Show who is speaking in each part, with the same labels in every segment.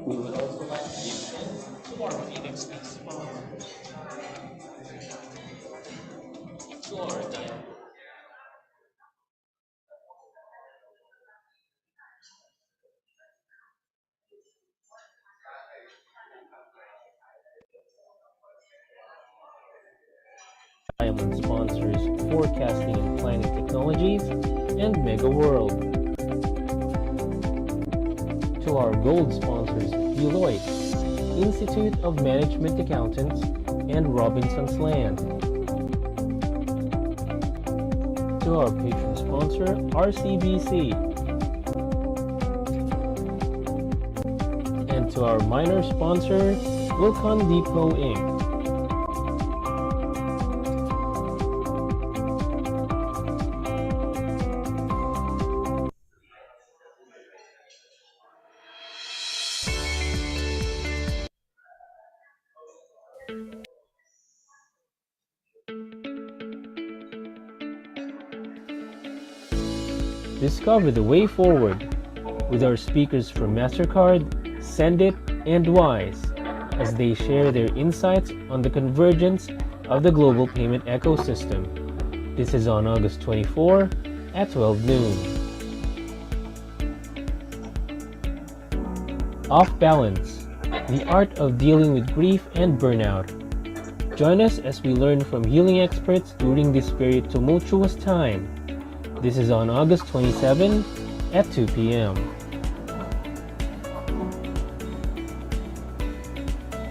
Speaker 1: We would also like to give to our meetings next month to our dialogue. Diamond sponsors Forecasting and Planning Technologies and Mega World. To our gold sponsors Deloitte, Institute of Management Accountants, and Robinson's Land. To our patron sponsor RCBC. And to our minor sponsor Wilcon Depot Inc. Discover the way forward with our speakers from MasterCard, Sendit, and Wise as they share their insights on the convergence of the global payment ecosystem. This is on August 24 at 12 noon. Off Balance, the art of dealing with grief and burnout. Join us as we learn from healing experts during this very tumultuous time. This is on August 27 at 2 p.m.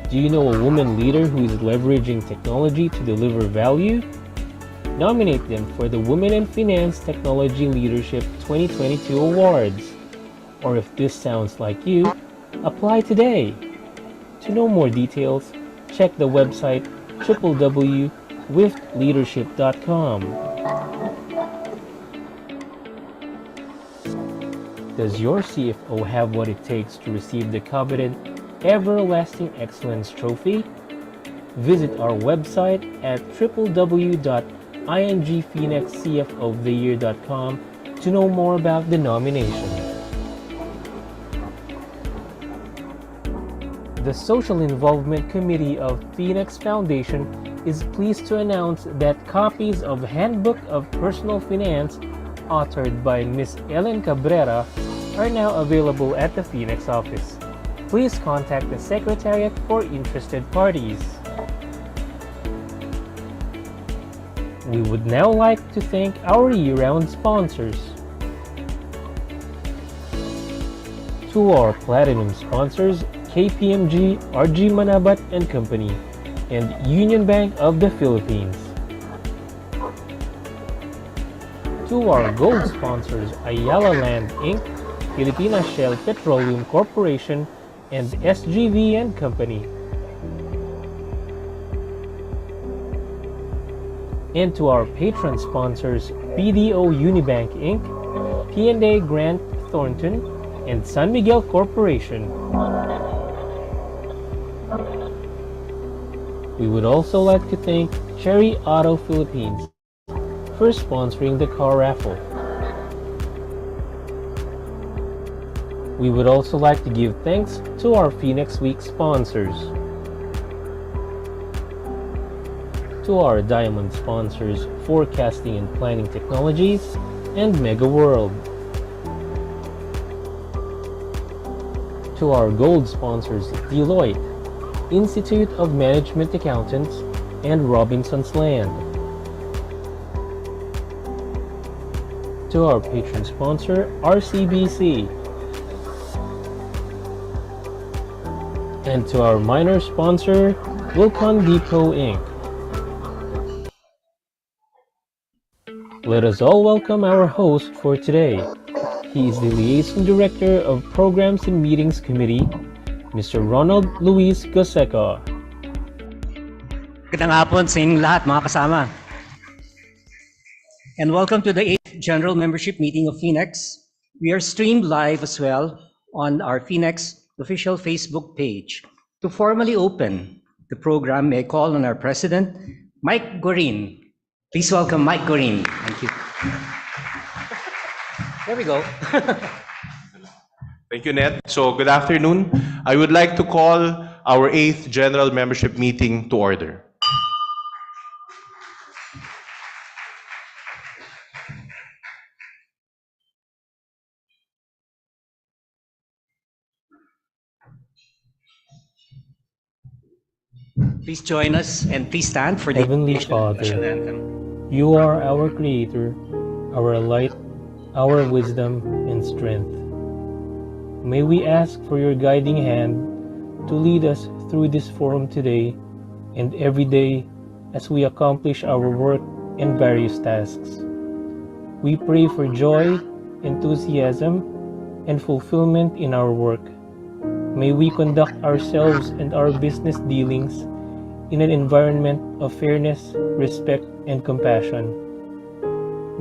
Speaker 1: Do you know a woman leader who is leveraging technology to deliver value? Nominate them for the Women in Finance Technology Leadership 2022 Awards. Or if this sounds like you, apply today. To know more details, check the website www.wiftleadership.com. Does your CFO have what it takes to receive the coveted Everlasting Excellence Trophy? Visit our website at www.ingphoenixcfooftheyear.com to know more about the nomination. The Social Involvement Committee of Phoenix Foundation is pleased to announce that copies of Handbook of Personal Finance, authored by Ms. Ellen Cabrera, are now available at the Phoenix office. Please contact the Secretariat for interested parties. We would now like to thank our year-round sponsors. To our Platinum sponsors, KPMG, RG Manabat and Company, and Union Bank of the Philippines. To our Gold sponsors, Ayala Land Inc., Filipina Shell Petroleum Corporation, and SGV and Company. And to our patron sponsors, BDO Unibank Inc., P&A Grant Thornton, and San Miguel Corporation. We would also like to thank Cherry Auto Philippines for sponsoring the car raffle. We would also like to give thanks to our Phoenix Week sponsors. To our Diamond sponsors, Forecasting and Planning Technologies and Mega World. To our Gold sponsors, Deloitte, Institute of Management Accountants, and Robinson's Land. To our patron sponsor, RCBC. And to our minor sponsor, Wilcon Depot Inc. Let us all welcome our host for today. He is the Liaison Director of Programs and Meetings Committee, Mr. Ronald Luis Goseco.
Speaker 2: Magandang hapon sa inyong lahat, mga kasama. And welcome to the 8th General Membership Meeting of Phoenix. We are streamed live as well on our Phoenix official Facebook page. To formally open the program, may I call on our President, Mike Gorin. Please welcome Mike Gorin. Thank you. There we go.
Speaker 3: Thank you, Ned. So good afternoon. I would like to call our 8th General Membership Meeting to order.
Speaker 2: Please join us and please stand for the
Speaker 1: Heavenly
Speaker 2: national
Speaker 1: Father,
Speaker 2: anthem.
Speaker 1: you are our Creator, our light, our wisdom, and strength. May we ask for your guiding hand to lead us through this forum today and every day as we accomplish our work and various tasks. We pray for joy, enthusiasm, and fulfillment in our work. May we conduct ourselves and our business dealings in an environment of fairness, respect, and compassion.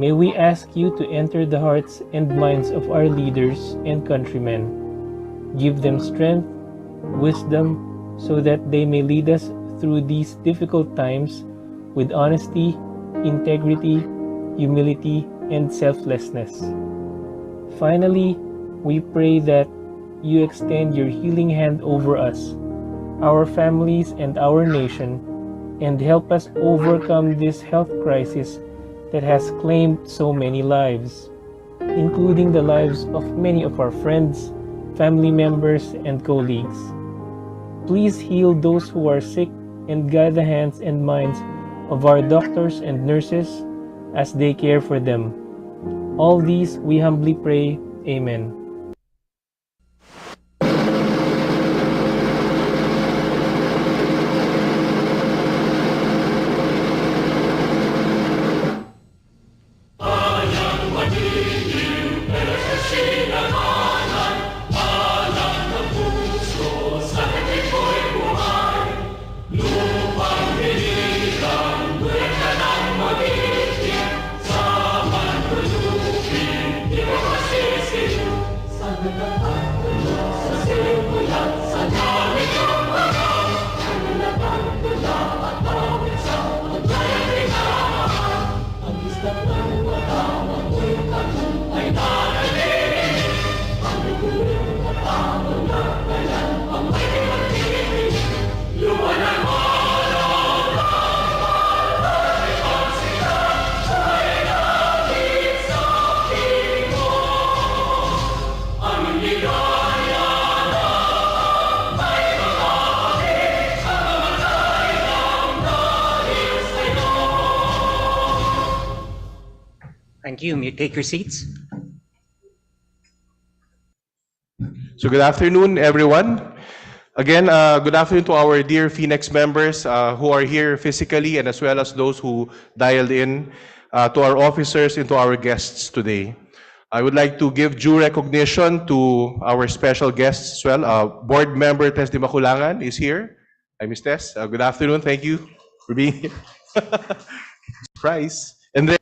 Speaker 1: May we ask you to enter the hearts and minds of our leaders and countrymen. Give them strength, wisdom, so that they may lead us through these difficult times with honesty, integrity, humility, and selflessness. Finally, we pray that you extend your healing hand over us, our families, and our nation, and help us overcome this health crisis that has claimed so many lives, including the lives of many of our friends, family members, and colleagues. Please heal those who are sick and guide the hands and minds of our doctors and nurses as they care for them. All these we humbly pray. Amen.
Speaker 2: Thank you. May you take your seats?
Speaker 3: So good afternoon, everyone. Again, good afternoon to our dear Phoenix members who are here physically and as well as those who dialed in, to our officers and to our guests today. I would like to give due recognition to our special guests as well. Board member Tess Di Maculangan is here. Hi, Ms. Tess. Good afternoon. Thank you for being here. Surprise. And then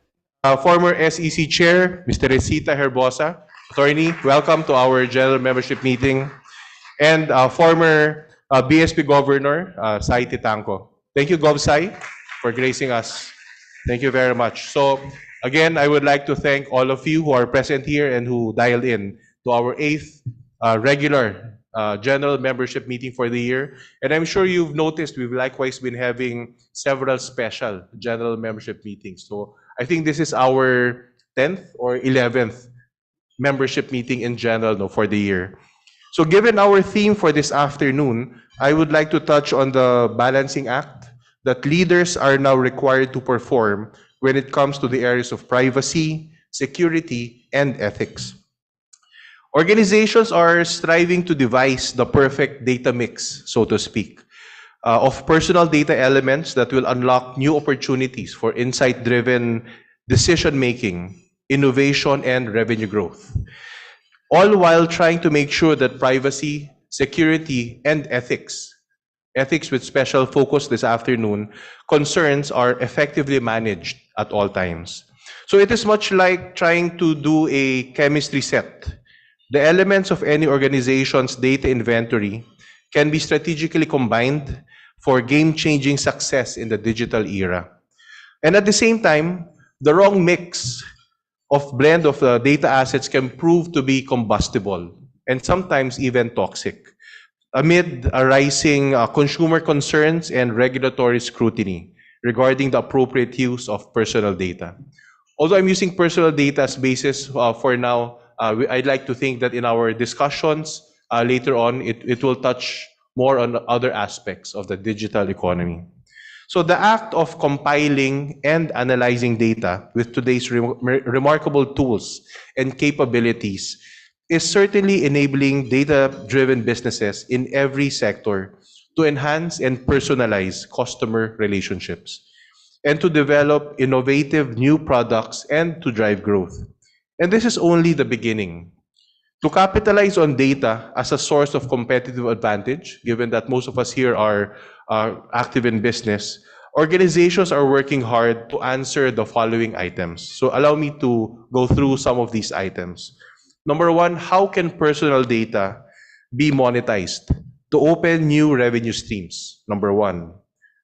Speaker 3: former SEC Chair, Mr. Recita Herbosa. Attorney, welcome to our general membership meeting. And former BSP Governor, Sai Titanco. Thank you, Gov Sai, for gracing us. Thank you very much. So again, I would like to thank all of you who are present here and who dialed in to our 8th regular general membership meeting for the year. And I'm sure you've noticed we've likewise been having several special general membership meetings. So I think this is our 10th or 11th membership meeting in general for the year. So given our theme for this afternoon, I would like to touch on the balancing act that leaders are now required to perform when it comes to the areas of privacy, security, and ethics. Organizations are striving to devise the perfect data mix, so to speak, of personal data elements that will unlock new opportunities for insight-driven decision-making, innovation, and revenue growth, all while trying to make sure that privacy, security, and ethics with special focus this afternoon, concerns are effectively managed at all times. So it is much like trying to do a chemistry set. The elements of any organization's data inventory can be strategically combined for game-changing success in the digital era. And at the same time, the wrong mix of blend of data assets can prove to be combustible and sometimes even toxic amid rising consumer concerns and regulatory scrutiny regarding the appropriate use of personal data. Although I'm using personal data as basis for now, I'd like to think that in our discussions later on, it will touch more on other aspects of the digital economy. So the act of compiling and analyzing data with today's remarkable tools and capabilities is certainly enabling data-driven businesses in every sector to enhance and personalize customer relationships and to develop innovative new products and to drive growth. And this is only the beginning. To capitalize on data as a source of competitive advantage, given that most of us here are active in business, organizations are working hard to answer the following items. So allow me to go through some of these items. Number one, how can personal data be monetized to open new revenue streams? Number one.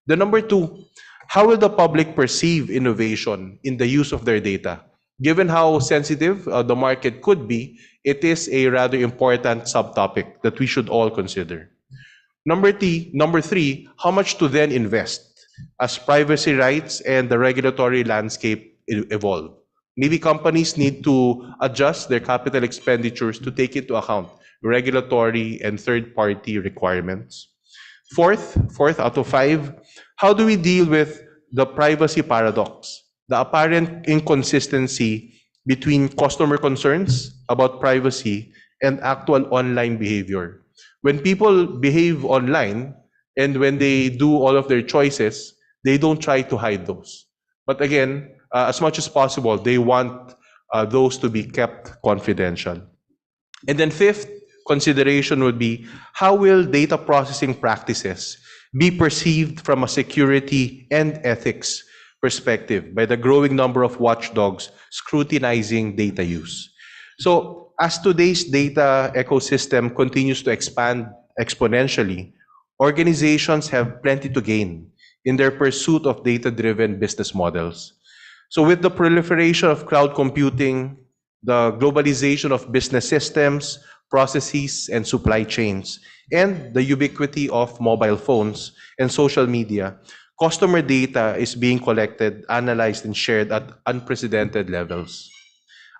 Speaker 3: The number two, how will the public perceive innovation in the use of their data? Given how sensitive the market could be, it is a rather important subtopic that we should all consider. Number three, how much to then invest as privacy rights and the regulatory landscape evolve? Maybe companies need to adjust their capital expenditures to take into account regulatory and third-party requirements. Fourth out of five, how do we deal with the privacy paradox? The apparent inconsistency between customer concerns about privacy and actual online behavior. When people behave online and when they do all of their choices, they don't try to hide those. But again, as much as possible, they want those to be kept confidential. And then fifth consideration would be, how will data processing practices be perceived from a security and ethics perspective by the growing number of watchdogs scrutinizing data use? So As today's data ecosystem continues to expand exponentially, organizations have plenty to gain in their pursuit of data-driven business models. So with the proliferation of cloud computing, the globalization of business systems, processes, and supply chains, and the ubiquity of mobile phones and social media, customer data is being collected, analyzed, and shared at unprecedented levels.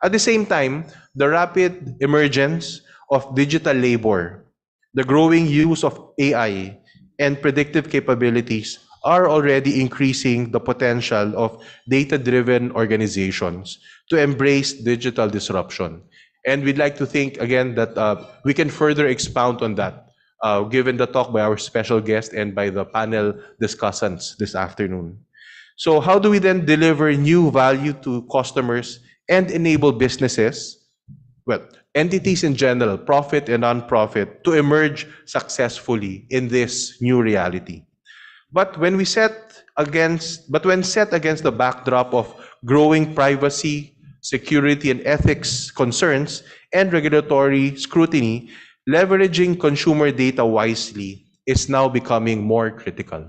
Speaker 3: At the same time, the rapid emergence of digital labor, the growing use of AI, and predictive capabilities are already increasing the potential of data-driven organizations to embrace digital disruption. And we'd like to think again that we can further expound on that, given the talk by our special guest and by the panel discussants this afternoon. So how do we then deliver new value to customers and enable businesses, well, entities in general, profit and non-profit, to emerge successfully in this new reality? But when set against the backdrop of growing privacy, security, and ethics concerns and regulatory scrutiny, leveraging consumer data wisely is now becoming more critical.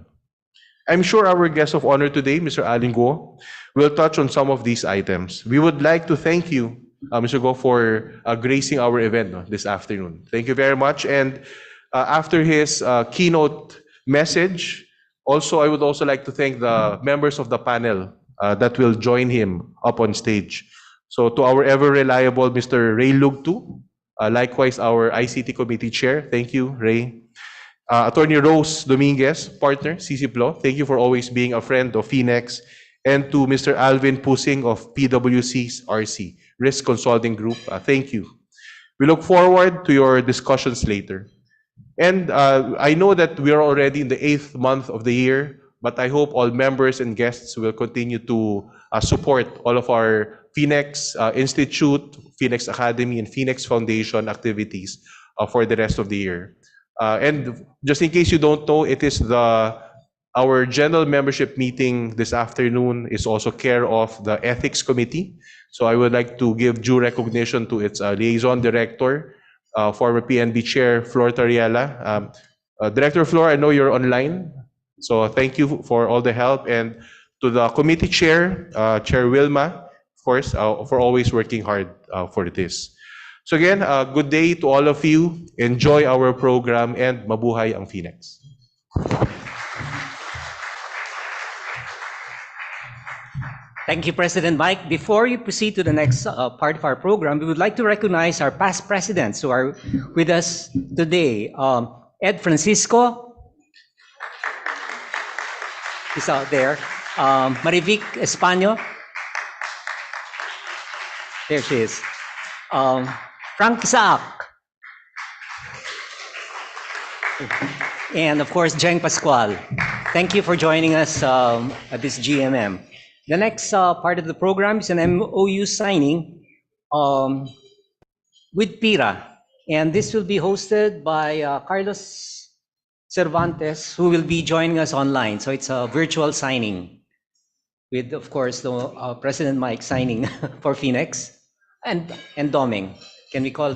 Speaker 3: I'm sure our guest of honor today, Mr. Alin Guo, will touch on some of these items. We would like to thank you, Mr. Guo, for gracing our event this afternoon. Thank you very much. And after his keynote message, I would also like to thank the members of the panel that will join him up on stage. So to our ever reliable Mr. Ray Lugtu, likewise our ICT Committee Chair, thank you, Ray. Attorney Rose Dominguez, partner, CCPLO, thank you for always being a friend of Finex. And to Mr. Alvin Pusing of PwC's RC, Risk Consulting Group, thank you. We look forward to your discussions later. And I know that we are already in the 8th month of the year, but I hope all members and guests will continue to support all of our Finex Institute, Finex Academy, and Finex Foundation activities for the rest of the year. And just in case you don't know, it is our general membership meeting this afternoon is also care of the Ethics Committee. So I would like to give due recognition to its liaison director, former PNB Chair Flor Tariela. Director Flor, I know you're online, so thank you for all the help. And to the committee chair, Chair Wilma, of course, for always working hard for this. So again, good day to all of you. Enjoy our program and mabuhay ang Finex.
Speaker 2: Thank you, President Mike. Before you proceed to the next part of our program, we would like to recognize our past presidents who are with us today. Ed Francisco, he's out there. Marivic Españo, there she is. Frank Isaac, and of course, Jeng Pascual. Thank you for joining us at this GMM. The next part of the program is an MOU signing with PIRA, and this will be hosted by Carlos Cervantes, who will be joining us online. So it's a virtual signing with, of course, the President Mike signing for Finex and Doming. Can we call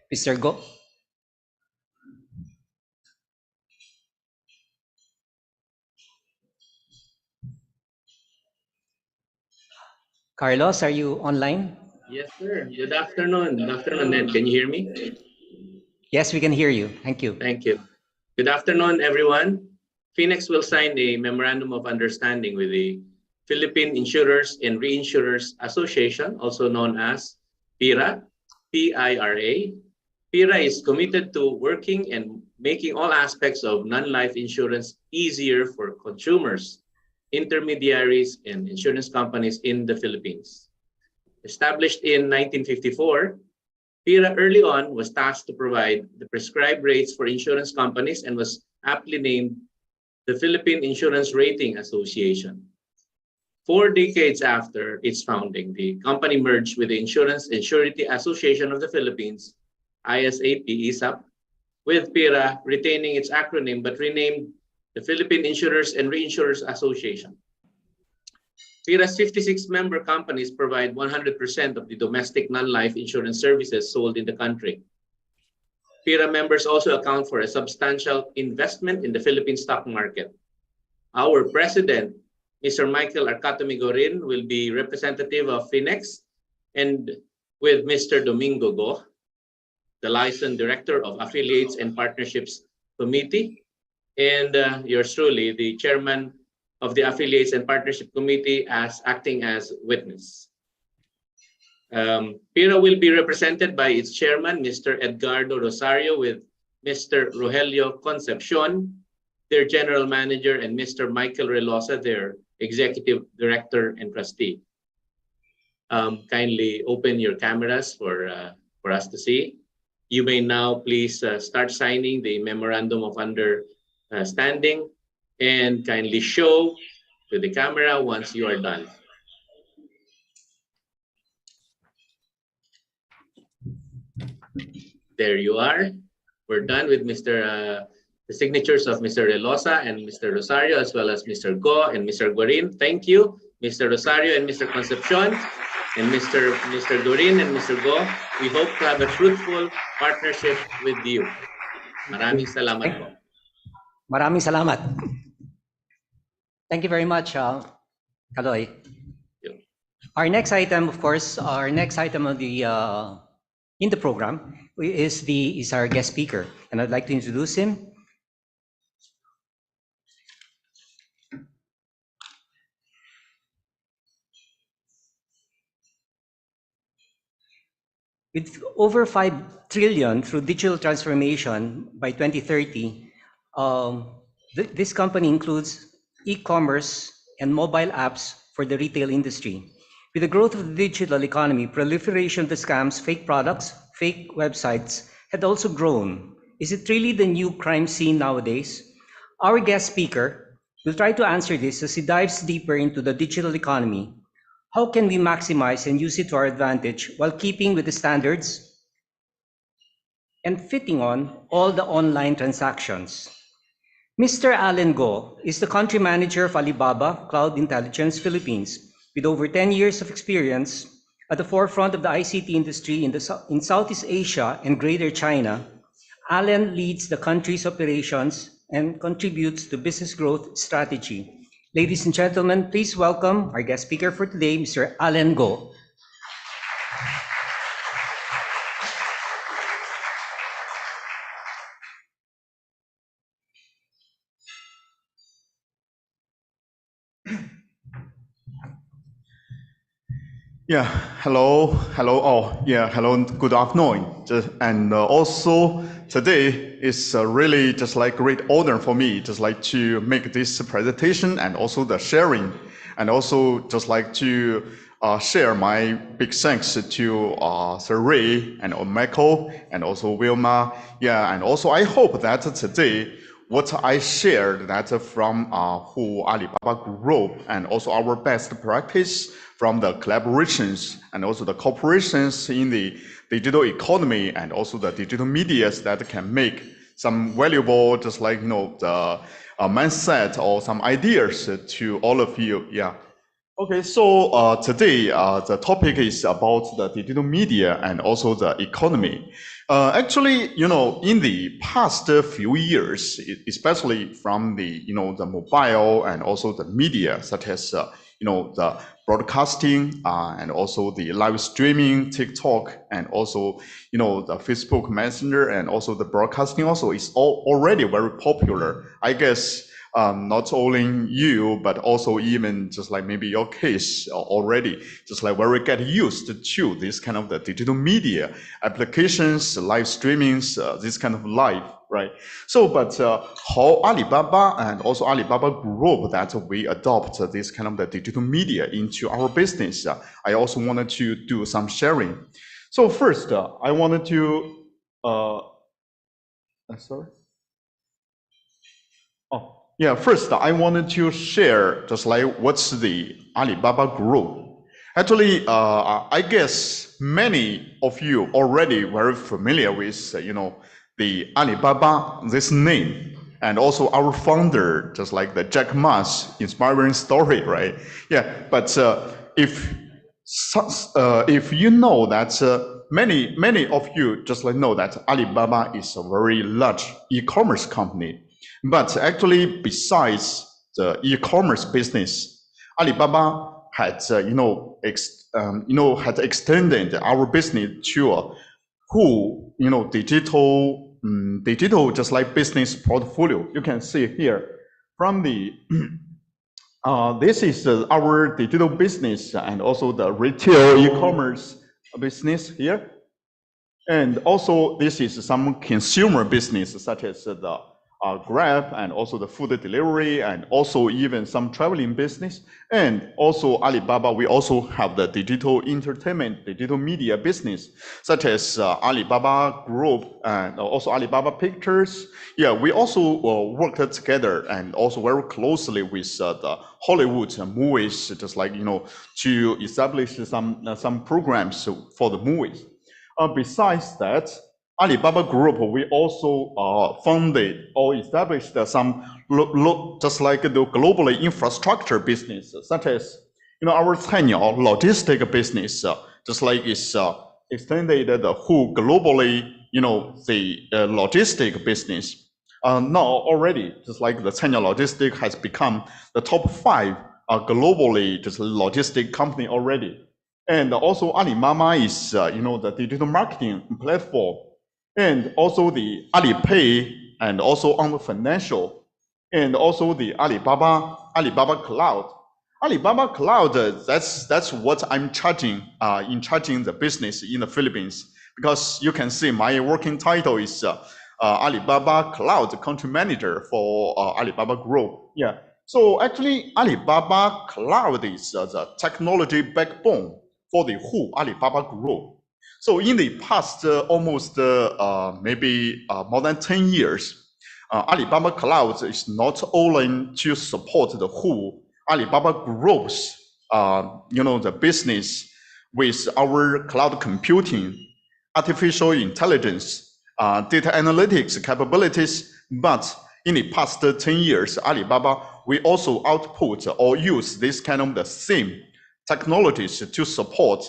Speaker 2: Mr. Go? Carlos, are you online?
Speaker 4: Yes, sir. Good afternoon. Good afternoon, Ned. Can you hear me?
Speaker 2: Yes, we can hear you. Thank you.
Speaker 4: Thank you. Good afternoon, everyone. Finex will sign a memorandum of understanding with the Philippine Insurers and Reinsurers Association, also known as PIRA, P-I-R-A. PIRA is committed to working and making all aspects of non-life insurance easier for consumers, intermediaries, and insurance companies in the Philippines. Established in 1954, PIRA early on was tasked to provide the prescribed rates for insurance companies and was aptly named the Philippine Insurance Rating Association. 4 decades after its founding, the company merged with the Insurance and Surety Association of the Philippines, ISAP, with PIRA retaining its acronym but renamed the Philippine Insurers and Reinsurers Association. PIRA's 56 member companies provide 100% of the domestic non-life insurance services sold in the country. PIRA members also account for a substantial investment in the Philippine stock market. Our president, Mr. Michael Arcatomigorin, will be representative of Finex, and with Mr. Domingo Go, the licensed director of Affiliates and Partnerships Committee, and yours truly, the chairman of the Affiliates and Partnership Committee, acting as witness. PIRA will be represented by its chairman, Mr. Edgardo Rosario, with Mr. Rogelio Concepcion, their general manager, and Mr. Michael Relosa, their executive director and trustee. Kindly open your cameras for us to see. You may now please start signing the memorandum of understanding, and kindly show to the camera once you are done. There you are. We're done with the signatures of Mr. Relosa and Mr. Rosario, as well as Mr. Go and Mr. Guarin. Thank you, Mr. Rosario and Mr. Concepcion, and Mr. Guarin and Mr. Go. We hope to have a fruitful partnership with you. Maraming salamat po.
Speaker 2: Maraming salamat. Thank you very much, Kaloy. Our next item, of course, on the in the program is our guest speaker, and I'd like to introduce him. With over 5 trillion through digital transformation by 2030, this company includes e-commerce and mobile apps for the retail industry. With the growth of the digital economy, proliferation of the scams, fake products, fake websites had also grown. Is it really the new crime scene nowadays? Our guest speaker will try to answer this as he dives deeper into the digital economy. How can we maximize and use it to our advantage while keeping with the standards and fitting on all the online transactions? Mr. Allen Go is the country manager of Alibaba Cloud Intelligence Philippines. With over 10 years of experience at the forefront of the ICT industry in Southeast Asia and Greater China, Allen leads the country's operations and contributes to business growth strategy. Ladies and gentlemen, please welcome our guest speaker for today, Mr. Allen Go.
Speaker 5: Yeah, hello all. Yeah, hello, good afternoon. And also today is really just like great honor for me, just like to make this presentation and also the sharing, and also just like to share my big thanks to Sir Ray and Michael and also Wilma. Yeah, and also I hope that today what I shared that from who Alibaba Group and also our best practice from the collaborations and also the corporations in the digital economy and also the digital medias that can make some valuable, just like the mindset or some ideas to all of you. Yeah. Okay, so today the topic is about the digital media and also the economy. Actually, in the past few years, especially from the the mobile and also the media, such as the broadcasting and also the live streaming, TikTok, and also the Facebook Messenger, and also the broadcasting also is already very popular. I guess not only you, but also even just like maybe your case already, just like where we get used to this kind of the digital media applications, live streamings, this kind of life, right? So, but how Alibaba and also Alibaba Group that we adopt this kind of the digital media into our business, I also wanted to do some sharing. So first, I wanted to, sorry. Oh. Yeah, first I wanted to share just like what's the Alibaba Group. Actually, I guess many of you already very familiar with the Alibaba, this name. and also our founder, just like the Jack Ma's inspiring story, right? Yeah, but if you know that many of you just like know that Alibaba is a very large e-commerce company, but actually besides the e-commerce business, Alibaba had had extended our business to a whole digital just like business portfolio. You can see here from the this is our digital business and also the retail e-commerce business here. And also this is some consumer business such as the Grab and also the food delivery and also even some traveling business. And also Alibaba, we also have the digital entertainment, digital media business, such as Alibaba Group and also Alibaba Pictures. Yeah, we also worked together and also very closely with the Hollywood movies, just like, to establish some programs for the movies. Besides that, Alibaba Group, we also funded or established some just like the globally infrastructure business, such as our Cainiao logistic business, just like it's extended the whole globally the logistic business. Now already just like the Cainiao logistic has become the top 5 globally just logistic company already, and also Alibaba is the digital marketing platform. And also the Alipay, and also on the financial, and also the Alibaba Cloud. Alibaba Cloud, that's what I'm charging in charging the business in the Philippines, because you can see my working title is Alibaba Cloud Country Manager for Alibaba Group. Yeah. So actually, Alibaba Cloud is the technology backbone for the whole Alibaba Group. So in the past almost maybe more than 10 years, Alibaba Cloud is not only to support the whole Alibaba Group's the business with our cloud computing, artificial intelligence, data analytics capabilities, but in the past 10 years, Alibaba, we also output or use this kind of the same technologies to support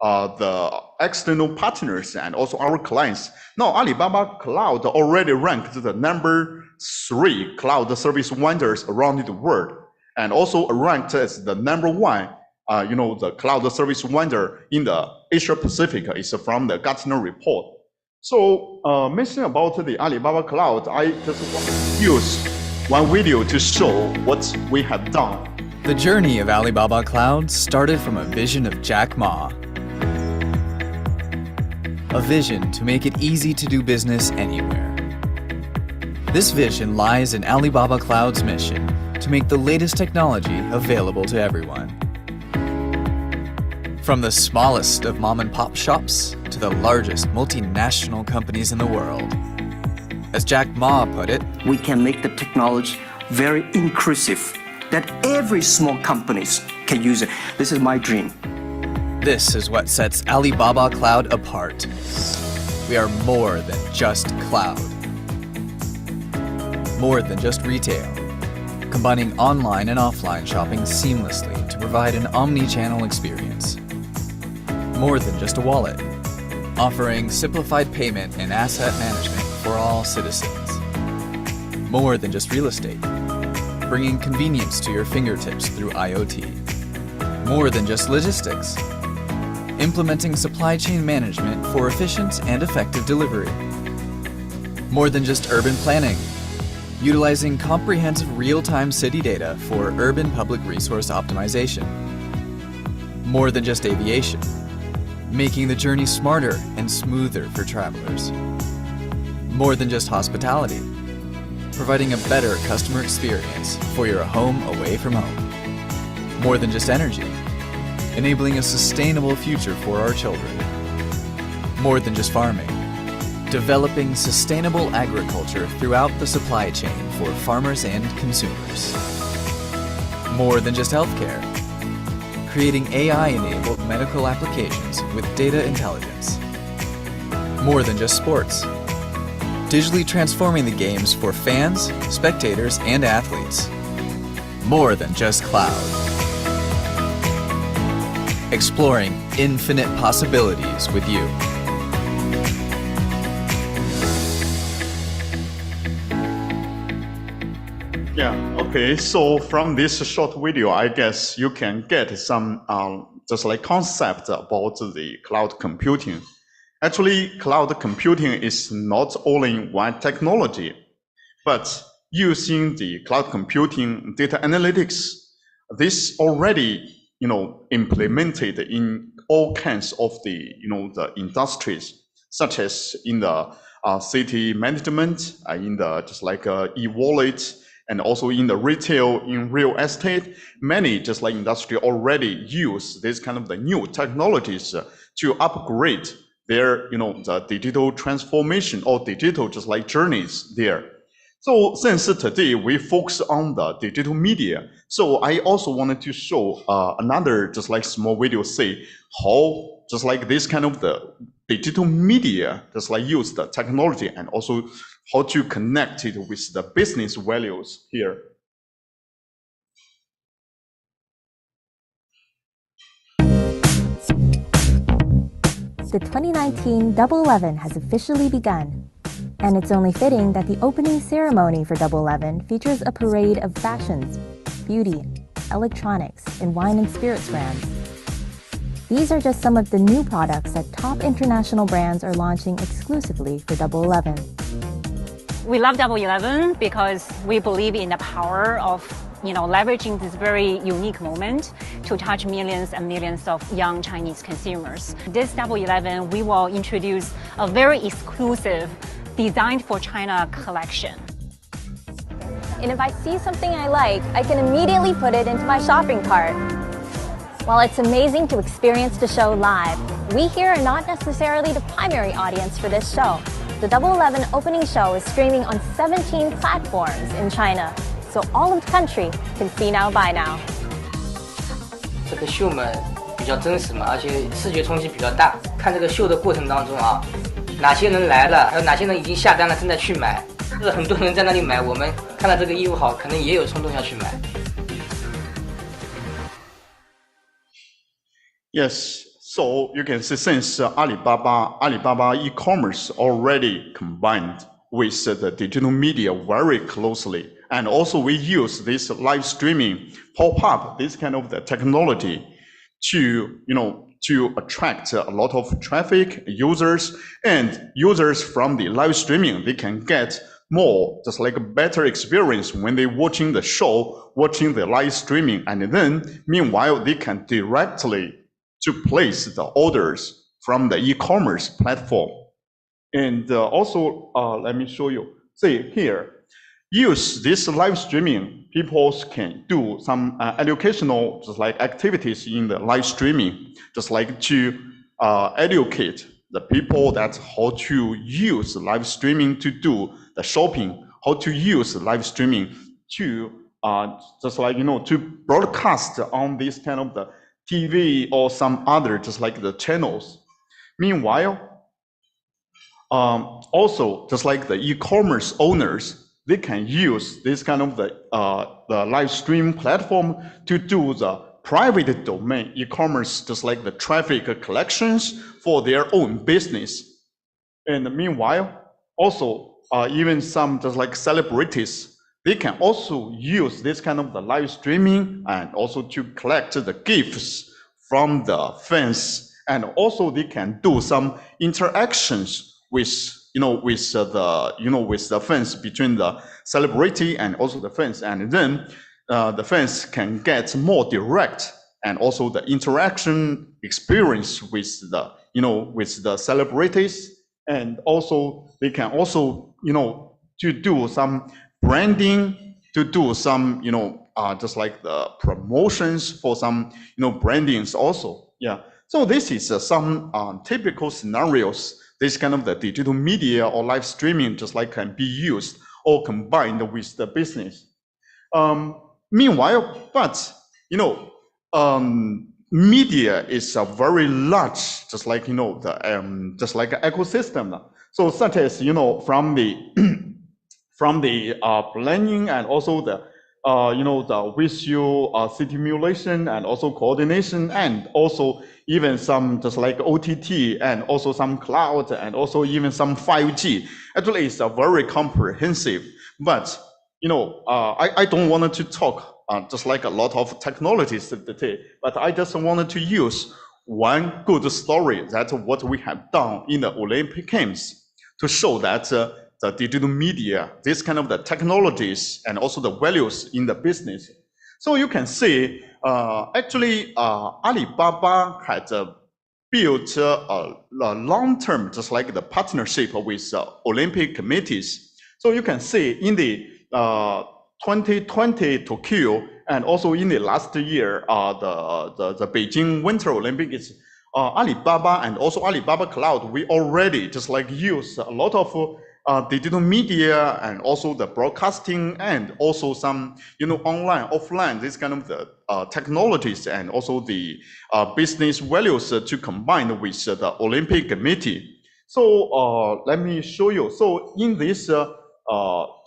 Speaker 5: the external partners and also our clients. Now, Alibaba Cloud already ranked the number 3 cloud service vendors around the world, and also ranked as the number 1, the cloud service vendor in the Asia Pacific is from the Gartner report. So, mentioning about the Alibaba Cloud, I just want to use one video to show what we have done.
Speaker 6: The journey of Alibaba Cloud started from a vision of Jack Ma. A vision to make it easy to do business anywhere. This vision lies in Alibaba Cloud's mission to make the latest technology available to everyone. From the smallest of mom-and-pop shops to the largest multinational companies in the world. As Jack Ma put it,
Speaker 7: we can make the technology very inclusive, that every small companies can use it. This is my dream.
Speaker 6: This is what sets Alibaba Cloud apart. We are more than just cloud. More than just retail. Combining online and offline shopping seamlessly to provide an omni-channel experience. More than just a wallet. Offering simplified payment and asset management for all citizens. More than just real estate. Bringing convenience to your fingertips through IoT. More than just logistics. Implementing supply chain management for efficient and effective delivery. More than just urban planning. Utilizing comprehensive real-time city data for urban public resource optimization. More than just aviation. Making the journey smarter and smoother for travelers. More than just hospitality. Providing a better customer experience for your home away from home. More than just energy. Enabling a sustainable future for our children. More than just farming. Developing sustainable agriculture throughout the supply chain for farmers and consumers. More than just healthcare. Creating AI-enabled medical applications with data intelligence. More than just sports. digitally transforming the games for fans, spectators, and athletes. More than just cloud. Exploring infinite possibilities with you.
Speaker 5: Yeah, okay, so from this short video, I guess you can get some just like concept about the cloud computing. Actually, cloud computing is not only one technology, but using the cloud computing data analytics, this already, implemented in all kinds of the, the industries, such as in the city management, in the just like e-wallet, and also in the retail, in real estate. Many just like industry already use this kind of the new technologies to upgrade their, the digital transformation or digital just like journeys there. So since today we focus on the digital media, so I also wanted to show another just like small video, say how just like this kind of the digital media just like use the technology and also how to connect it with the business values here.
Speaker 8: The 2019 Double 11 has officially begun, and it's only fitting that the opening ceremony for Double 11 features a parade of fashions, beauty, electronics, and wine and spirits brands. These are just some of the new products that top international brands are launching exclusively for Double 11.
Speaker 9: We love Double 11 because we believe in the power of leveraging this very unique moment to touch millions and millions of young Chinese consumers. This Double 11, we will introduce a very exclusive designed for China collection.
Speaker 8: And if I see something I like, I can immediately put it into my shopping cart. While it's amazing to experience the show live, we here are not necessarily the primary audience for this show. The Double 11 opening show is streaming on 17 platforms in China, so all of the country can see now, buy now.
Speaker 10: 这个秀们比较真实嘛，而且视觉冲击比较大。看这个秀的过程当中啊，哪些人来了，还有哪些人已经下单了，正在去买。就是很多人在那里买，我们看到这个衣服好，可能也有冲动要去买。
Speaker 5: Yes, so you can see since Alibaba e-commerce already combined with the digital media very closely. And also we use this live streaming pop-up, this kind of the technology to, to attract a lot of traffic users, and users from the live streaming, they can get more, just like a better experience when they watching the show, watching the live streaming. And then meanwhile, they can directly to place the orders from the e-commerce platform. And also, let me show you, see here, use this live streaming, people can do some educational just like activities in the live streaming, just like to educate the people that how to use live streaming to do the shopping, how to use live streaming to just like, to broadcast on this kind of the TV or some other just like the channels. Meanwhile, also just like the e-commerce owners, they can use this kind of the live stream platform to do the private domain e-commerce, just like the traffic collections for their own business. And meanwhile, also even some just like celebrities, they can also use this kind of the live streaming and also to collect the gifts from the fans. And also they can do some interactions with with the fans, between the celebrity and also the fans, and then the fans can get more direct and also the interaction experience with the with the celebrities, and also they can also to do some branding, to do some just like the promotions for some brandings also. Yeah, so this is some typical scenarios. This kind of the digital media or live streaming just like can be used or combined with the business. Meanwhile, but media is a very large, just like the just like an ecosystem. So such as, you know, from the from the planning and also the you know, the visual simulation and also coordination, and also even some just like OTT and also some cloud and also even some 5G. Actually, it's a very comprehensive. But you know, I don't want to talk just like a lot of technologies today, but I just wanted to use one good story that what we have done in the Olympic Games to show that the digital media, this kind of the technologies and also the values in the business. So you can see, actually, Alibaba had built a long-term, just like the partnership with Olympic committees. So you can see in the 2020 Tokyo and also in the last year, the Beijing Winter Olympics, Alibaba and also Alibaba Cloud, we already just like use a lot of digital media and also the broadcasting and also some, you know, online, offline, this kind of the technologies and also the business values to combine with the Olympic Committee. So let me show you. So in this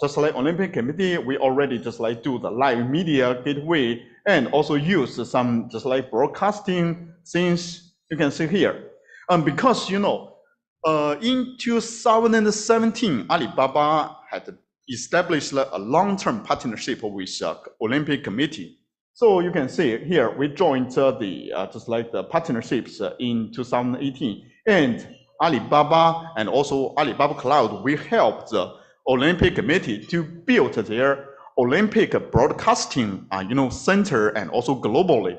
Speaker 5: just like Olympic Committee, we already just like do the live media gateway and also use some just like broadcasting things you can see here. Because, you know, in 2017, Alibaba had established a long-term partnership with Olympic Committee. So you can see here, we joined the just like the partnerships in 2018, and Alibaba and also Alibaba Cloud, we helped the Olympic Committee to build their Olympic broadcasting, you know, center and also globally.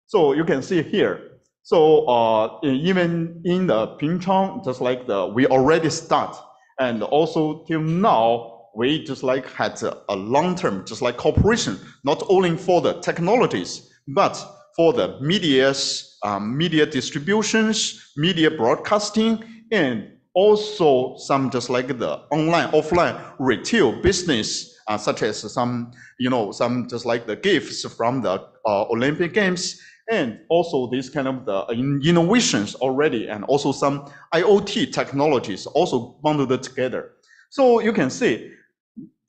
Speaker 5: So you can see here. So even in the Pyeongchang, just like we already start, and also till now, we just like had a long-term, just like cooperation, not only for the technologies, but for the medias, media distributions, media broadcasting, and also some just like the online, offline retail business, such as some, you know, some just like the gifts from the Olympic Games, and also this kind of the innovations already, and also some IoT technologies also bundled together. So you can see,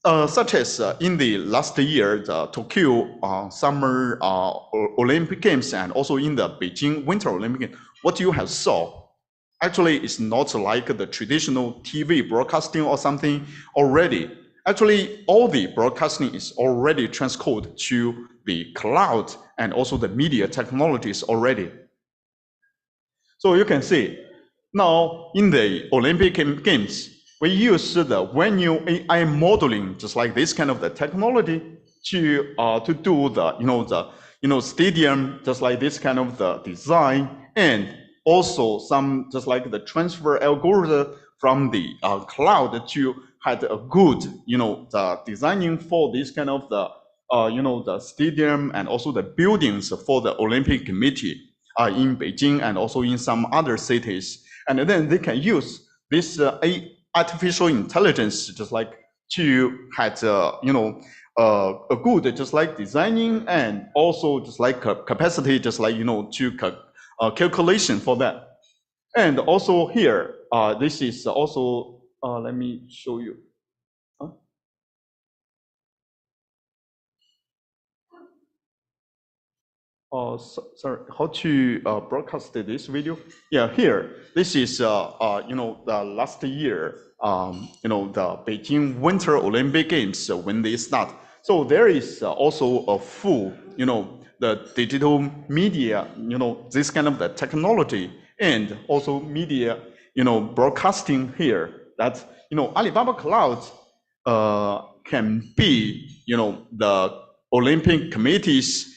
Speaker 5: such as in the last year, the Tokyo Summer Olympic Games and also in the Beijing Winter Olympic Games, what you have saw, actually it's not like the traditional TV broadcasting or something already. Actually, all the broadcasting is already transcoded to the cloud and also the media technologies already. So you can see, now in the Olympic Games, we use the venue AI modeling, just like this kind of the technology to do the, stadium, just like this kind of the design, and also some just like the transfer algorithm from the cloud to had a good, the designing for this kind of the, the stadium and also the buildings for the Olympic Committee in Beijing and also in some other cities. And then they can use this artificial intelligence just like to had, a good just like designing and also just like capacity, just like, to calculation for that. And also here, this is also, let me show you. Sorry, how to broadcast this video? Yeah, here, this is, the last year, the Beijing Winter Olympic Games when they start. So there is also a full, the digital media, this kind of the technology and also media, broadcasting here. That, Alibaba Cloud can be, the Olympic committees,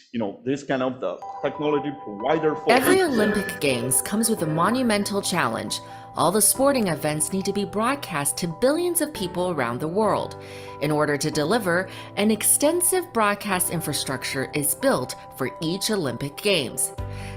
Speaker 5: this kind of the technology provider for
Speaker 11: every Olympic Games comes with a monumental challenge. All the sporting events need to be broadcast to billions of people around the world. In order to deliver, an extensive broadcast infrastructure is built for each Olympic Games.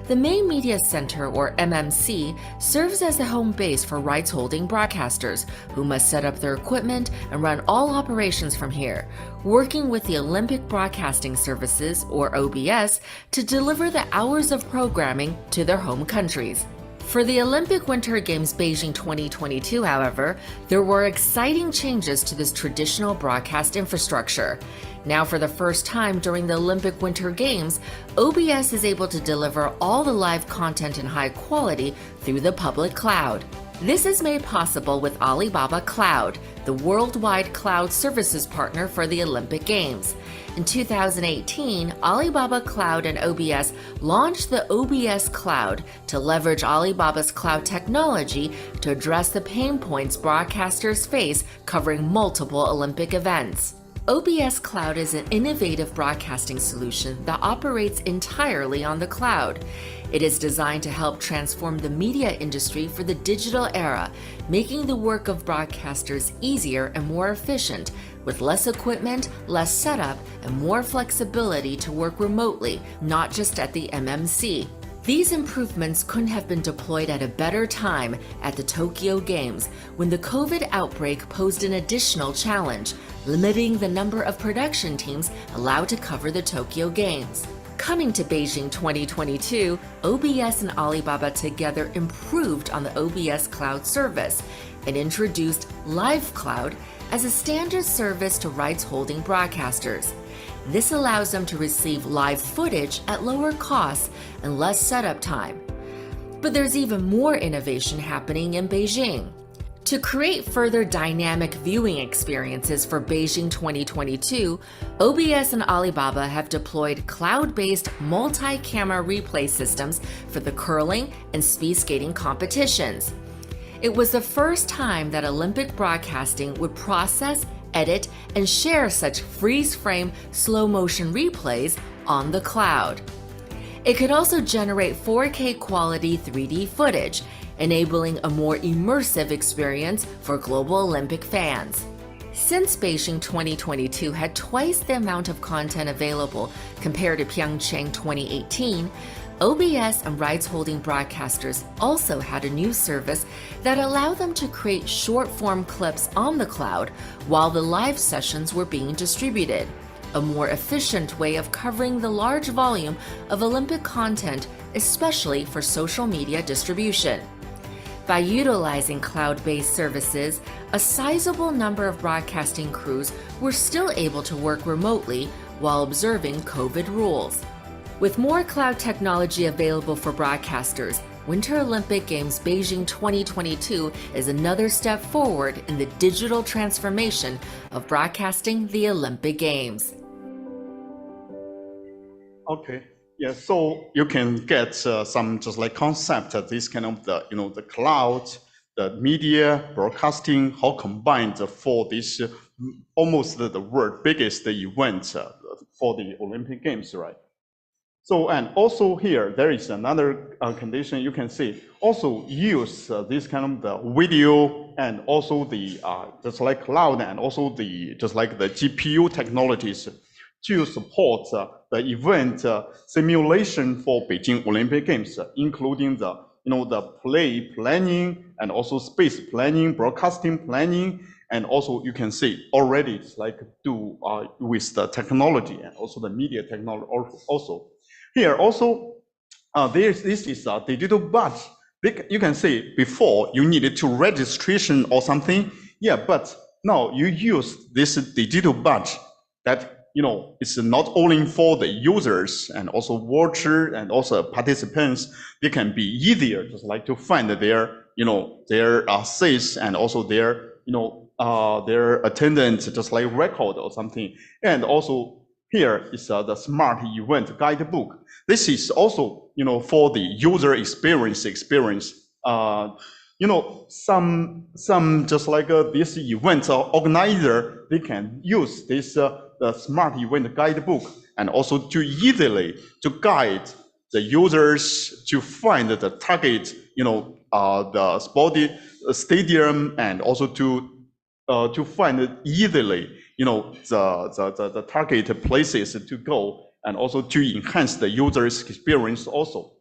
Speaker 11: The Main Media Center, or MMC, serves as a home base for rights-holding broadcasters who must set up their equipment and run all operations from here, working with the Olympic Broadcasting Services, or OBS, to deliver the hours of programming to their home countries. For the Olympic Winter Games Beijing 2022, however, there were exciting changes to this traditional broadcast infrastructure. Now, for the first time during the Olympic Winter Games, OBS is able to deliver all the live content in high quality through the public cloud. This is made possible with Alibaba Cloud, the worldwide cloud services partner for the Olympic Games. In 2018, Alibaba Cloud and OBS launched the OBS Cloud to leverage Alibaba's cloud technology to address the pain points broadcasters face covering multiple Olympic events. OBS Cloud is an innovative broadcasting solution that operates entirely on the cloud. It is designed to help transform the media industry for the digital era, making the work of broadcasters easier and more efficient, with less equipment, less setup, and more flexibility to work remotely, not just at the MMC. These improvements couldn't have been deployed at a better time at the Tokyo Games, when the COVID outbreak posed an additional challenge, limiting the number of production teams allowed to cover the Tokyo Games. Coming to Beijing 2022, OBS and Alibaba together improved on the OBS Cloud service and introduced Live Cloud as a standard service to rights-holding broadcasters. This allows them to receive live footage at lower costs and less setup time. But there's even more innovation happening in Beijing. To create further dynamic viewing experiences for Beijing 2022, OBS and Alibaba have deployed cloud-based multi-camera replay systems for the curling and speed skating competitions. It was the first time that Olympic broadcasting would process, edit, and share such freeze-frame slow-motion replays on the cloud. It could also generate 4K quality 3D footage, enabling a more immersive experience for global Olympic fans. Since Beijing 2022 had twice the amount of content available compared to Pyeongchang 2018, OBS and rights-holding broadcasters also had a new service that allowed them to create short-form clips on the cloud while the live sessions were being distributed, a more efficient way of covering the large volume of Olympic content, especially for social media distribution. By utilizing cloud-based services, a sizable number of broadcasting crews were still able to work remotely while observing COVID rules. With more cloud technology available for broadcasters, Winter Olympic Games Beijing 2022 is another step forward in the digital transformation of broadcasting the Olympic Games.
Speaker 5: Okay. Yeah, so you can get some just like concept of this kind of the cloud, the media, broadcasting, how combined for this almost the world biggest event for the Olympic Games, right? So, and also here, there is another condition you can see, also use this kind of the video and also the just like cloud and also the just like the GPU technologies to support the event simulation for Beijing Olympic Games, including the the play planning and also space planning, broadcasting planning, and also you can see already it's like do with the technology and also the media technology also. Here also, this is a digital badge. You can see before you needed to registration or something. Yeah, but now you use this digital badge that it's not only for the users and also watcher and also participants. They can be easier just like to find their their seats and also their their attendance just like record or something. And also here is the smart event guidebook. This is also for the user experience. Some just like this event organizer, they can use this the smart event guidebook and also to easily to guide the users to find the target, the sporty stadium, and also to find it easily, the target places to go, and also to enhance the user's experience also.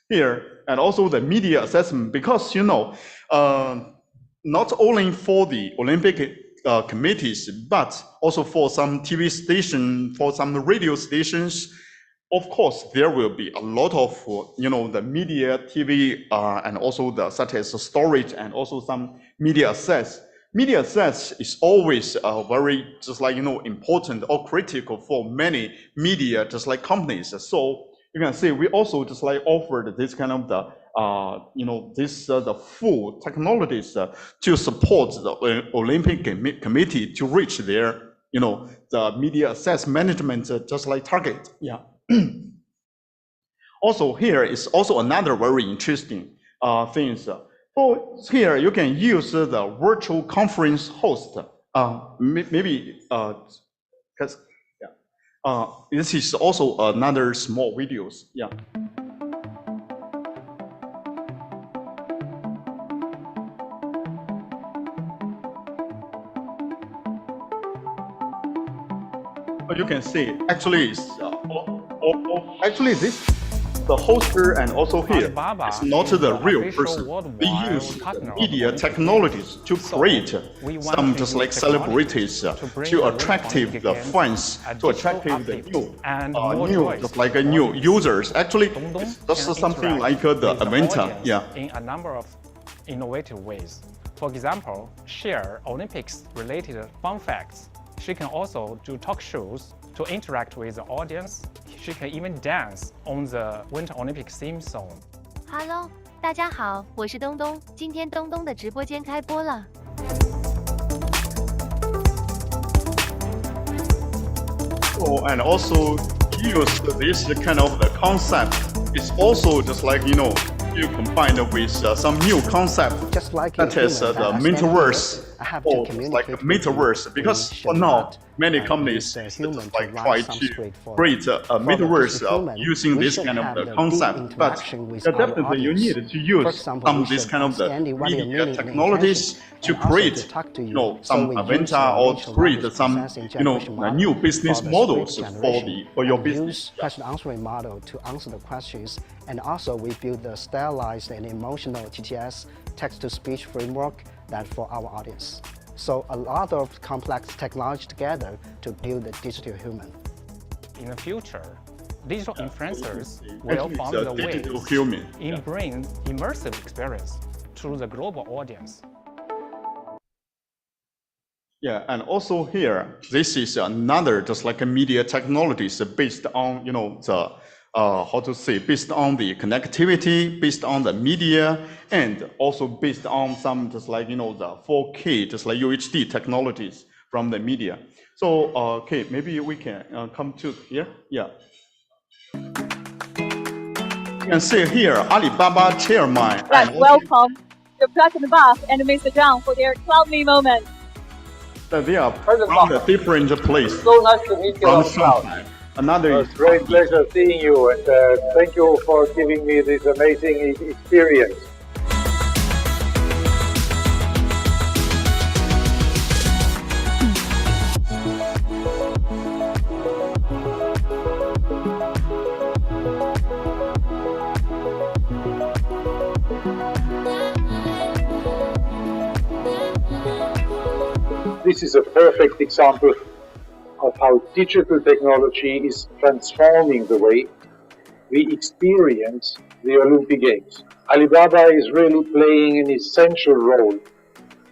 Speaker 5: Here, and also the media assessment, because not only for the Olympic committees, but also for some TV station, for some radio stations, of course, there will be a lot of, the media, TV, and also such as storage and also some media assets. Media assets is always very important or critical for many media, just like companies. So you can see we also just like offered this kind of the full technologies to support the Olympic Committee to reach their the media assets management just like target. Yeah. Also here is also another very interesting thing. So here you can use the virtual conference host. This is also another small videos. Yeah. You can see actually it's actually this the hoster and also here it's not the real person. They use media technologies to create some just like celebrities to attractive the fans, to attractive the new just like a new users. Actually, that's something like the Aventa. Yeah.
Speaker 12: In a number of innovative ways. For example, share Olympics-related fun facts. She can also do talk shows to interact with the audience. She can even dance on the Winter Olympics theme song.
Speaker 13: Hello， 大家好，我是东东。今天东东的直播间开播了。
Speaker 5: Oh, and also use this kind of the concept. It's also just like you combine it with some new concept,
Speaker 14: just like
Speaker 5: that is the metaverse. Or like the metaverse, because for now many companies just like try to create a metaverse using this kind of the concept, but definitely you need to use some this kind of the media technologies to create some Aventa or to create some new business models for your business.
Speaker 14: Use question answering model to answer the questions, and also we build the stylized and emotional TTS text-to-speech framework that for our audience. So a lot of complex technology together to build the digital human.
Speaker 12: In the future, digital influencers will find the ways in bring immersive experience to the global audience.
Speaker 5: Yeah, and also here, this is another just like a media technologies based on the based on the connectivity, based on the media, and also based on some just like the 4K, just like UHD technologies from the media. So okay, maybe we can come to here. Yeah. You can see here Alibaba chairman.
Speaker 15: Let's welcome the President Buff and Mr. Zhang for their lovely moment.
Speaker 5: They are from the different place.
Speaker 16: So nice to meet you all.
Speaker 5: Another
Speaker 16: great pleasure seeing you, and thank you for giving me this amazing experience. This is a perfect example of how digital technology is transforming the way we experience the Olympic Games. Alibaba is really playing an essential role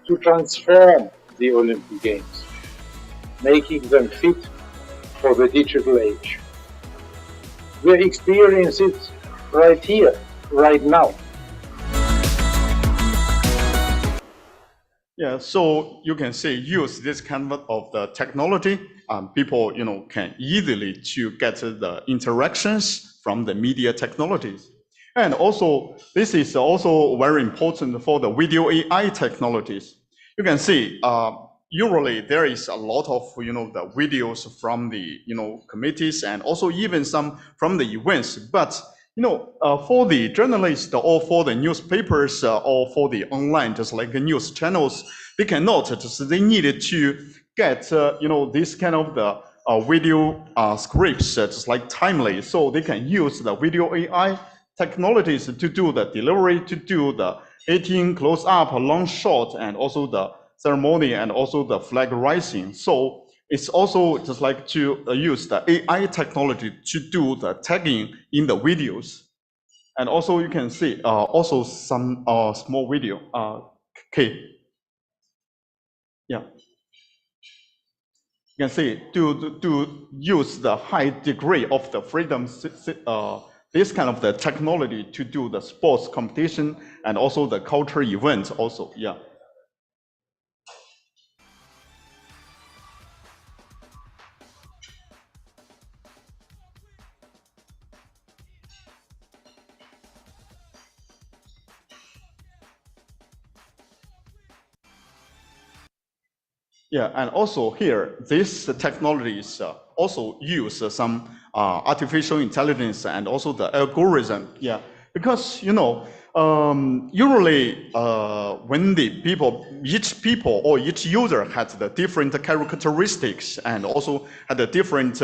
Speaker 16: to transform the Olympic Games, making them fit for the digital age. We experience it right here, right now.
Speaker 5: Yeah, so you can say use this kind of the technology. People can easily to get the interactions from the media technologies, and also this is also very important for the video AI technologies. You can see usually there is a lot of the videos from the committees and also even some from the events, but for the journalists or for the newspapers or for the online, just like the news channels, they cannot, they needed to get, this kind of the video scripts, just like timely, so they can use the video AI technologies to do the delivery, to do the 18 close up, long shot, and also the ceremony, and also the flag raising. So it's also just like to use the AI technology to do the tagging in the videos. And also you can see also some small video. Okay. Yeah. You can see to use the high degree of the freedom, this kind of the technology to do the sports competition and also the culture events also, yeah. Yeah, and also here, this technologies also use some artificial intelligence and also the algorithm. Yeah, because usually when each people or each user has the different characteristics and also had the different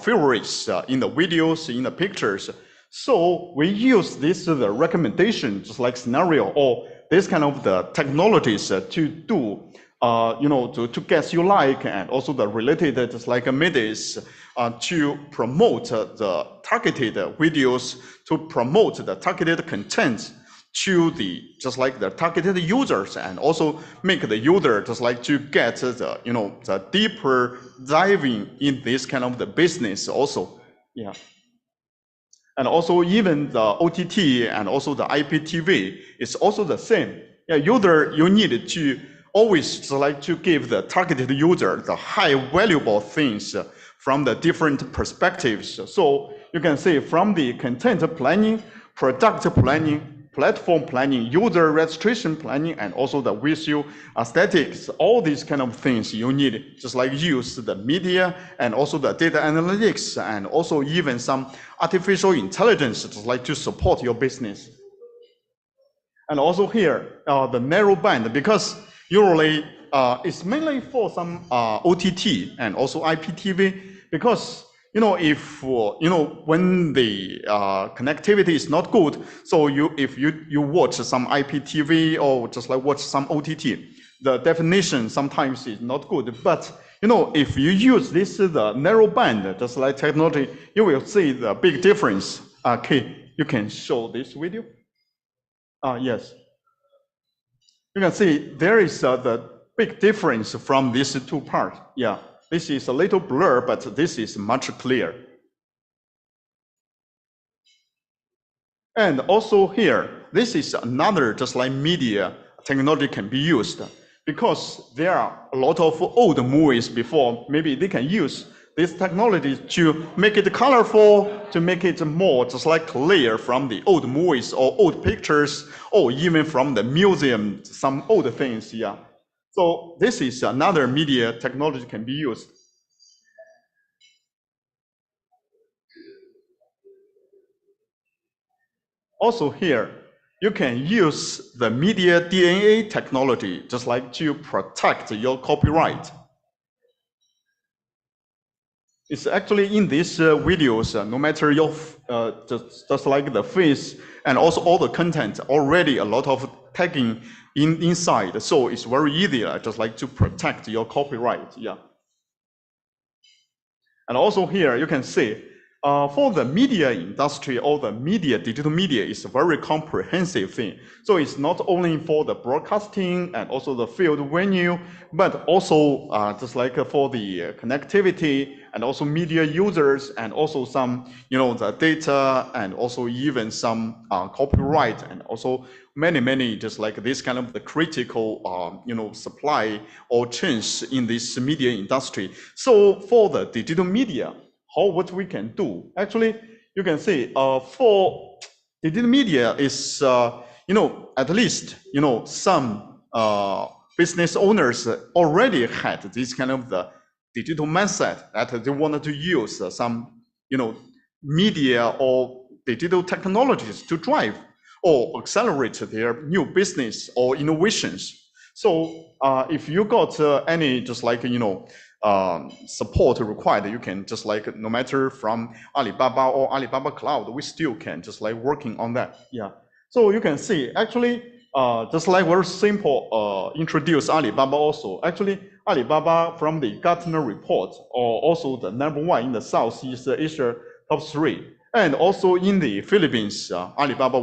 Speaker 5: favorites in the videos, in the pictures. So we use this the recommendation, just like scenario or this kind of the technologies to do. To guess you like, and also the related just like middays to promote the targeted videos, to promote the targeted content to the just like the targeted users, and also make the user just like to get the the deeper diving in this kind of the business also. Yeah. And also even the OTT and also the IPTV is also the same. Yeah, you need to always like to give the targeted user the high valuable things from the different perspectives. So you can see from the content planning, product planning, platform planning, user registration planning, and also the visual aesthetics, all these kind of things you need just like use the media and also the data analytics and also even some artificial intelligence just like to support your business. And also here, the narrow band, because usually it's mainly for some OTT and also IPTV, because if when the connectivity is not good, so if you watch some IPTV or just like watch some OTT, the definition sometimes is not good. But if you use this the narrow band just like technology, you will see the big difference. Okay, you can show this video. Yes. You can see there is the big difference from these two parts. Yeah, this is a little blur, but this is much clear. And also here, this is another just like media technology can be used, because there are a lot of old movies before. Maybe they can use this technology to make it colorful, to make it more just like clear from the old movies or old pictures, or even from the museum, some old things, yeah. So this is another media technology can be used. Also here, you can use the media DNA technology just like to protect your copyright. It's actually in these videos, no matter your, just like the face and also all the content, already a lot of tagging inside. So it's very easy, just like to protect your copyright, yeah. And also here, you can see, for the media industry or the digital media is a very comprehensive thing. So it's not only for the broadcasting and also the field venue, but also just like for the connectivity and also media users and also some, the data and also even some copyright and also many just like this kind of the critical, supply or change in this media industry. So for the digital media, what we can do? Actually, you can see for digital media is, at least, some business owners already had this kind of the digital mindset that they wanted to use some, media or digital technologies to drive or accelerate their new business or innovations. So if you got any just like, support required, you can just like, no matter from Alibaba or Alibaba Cloud, we still can just like working on that. Yeah. So you can see actually just like very simple, introduce Alibaba also. Actually, Alibaba from the Gartner report, or also the #1 in the Southeast Asia top 3. And also in the Philippines, Alibaba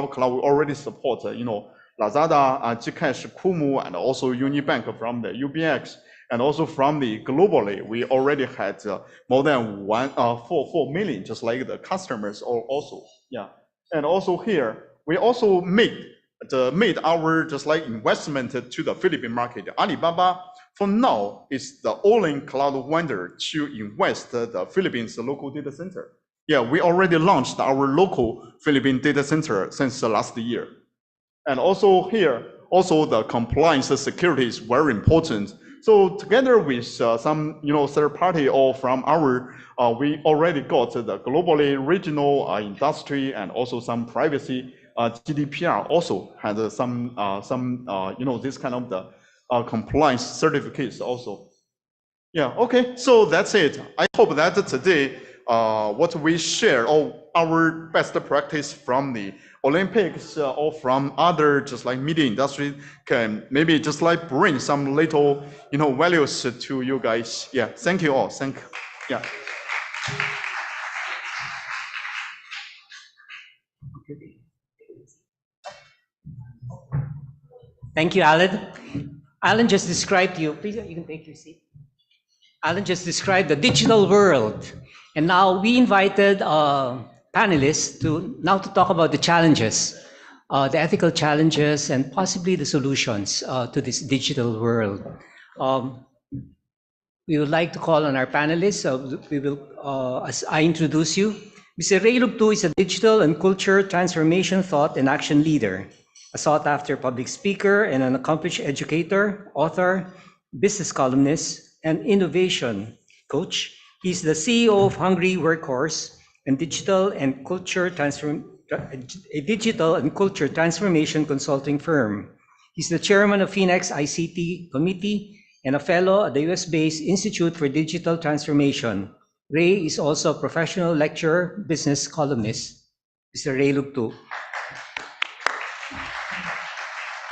Speaker 5: Cloud we already support, Lazada, Gcash, Kumu, and also Unibank from the UBX. And also from the globally, we already had more than 4 million, just like the customers also. Yeah. And also here, we also made our just like investment to the Philippine market. Alibaba for now is the only cloud vendor to invest the Philippines local data center. Yeah, we already launched our local Philippine data center since last year. And also here, also the compliance security is very important. So together with some third party or from our, we already got the globally regional industry and also some privacy GDPR also had some this kind of the compliance certificates also. Yeah, okay, so that's it. I hope that today what we share all our best practice from the Olympics or from other just like media industry can maybe just like bring some little values to you guys. Yeah, thank you all. Thank you. Yeah.
Speaker 2: Thank you, Alan. Alan just described you. Please, you can take your seat. Alan just described the digital world. And now we invited panelists to talk about the challenges, the ethical challenges and possibly the solutions to this digital world. We would like to call on our panelists. We will, as I introduce you, Mr. Ray Lugtu is a digital and culture transformation thought and action leader, a sought-after public speaker and an accomplished educator, author, business columnist, and innovation coach. He's the CEO of Hungry Workhorse and digital and culture transformation consulting firm. He's the chairman of Phoenix ICT Committee and a fellow at the US-based Institute for Digital Transformation. Ray is also a professional lecturer, business columnist. Mr. Ray Lugtu.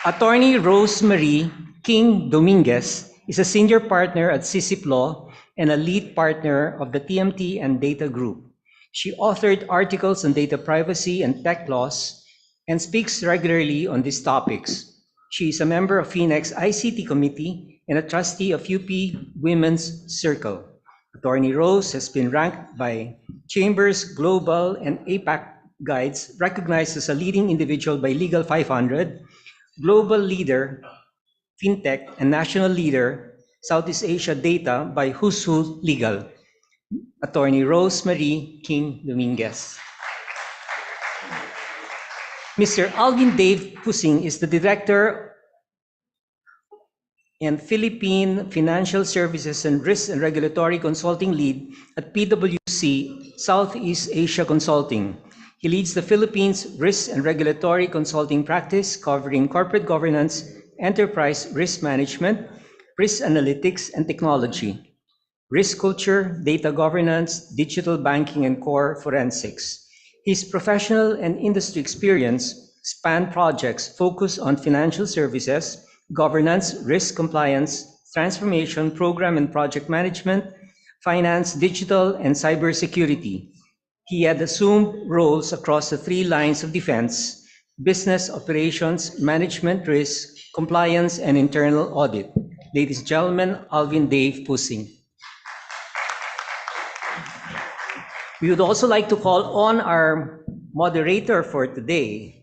Speaker 2: Attorney Rosemary King Dominguez is a senior partner at CICIP Law and a lead partner of the TMT and Data Group. She authored articles on data privacy and tech laws and speaks regularly on these topics. She is a member of Phoenix ICT Committee and a trustee of UP Women's Circle. Attorney Rose has been ranked by Chambers Global and APAC Guides, recognized as a leading individual by Legal 500, Global Leader, FinTech, and National Leader, Southeast Asia Data by Who's Who Legal. Attorney Rosemary King Dominguez. Mr. Alvin Dave Pusing is the Director and Philippine Financial Services and Risk and Regulatory Consulting Lead at PwC Southeast Asia Consulting. He leads the Philippines Risk and Regulatory Consulting practice covering corporate governance, enterprise risk management, risk analytics and technology, risk culture, data governance, digital banking, and core forensics. His professional and industry experience span projects focused on financial services, governance, risk compliance, transformation, program and project management, finance, digital, and cybersecurity. He had assumed roles across the 3 lines of defense: business operations, management risk, compliance, and internal audit. Ladies and gentlemen, Alvin Dave Pusing. We would also like to call on our moderator for today,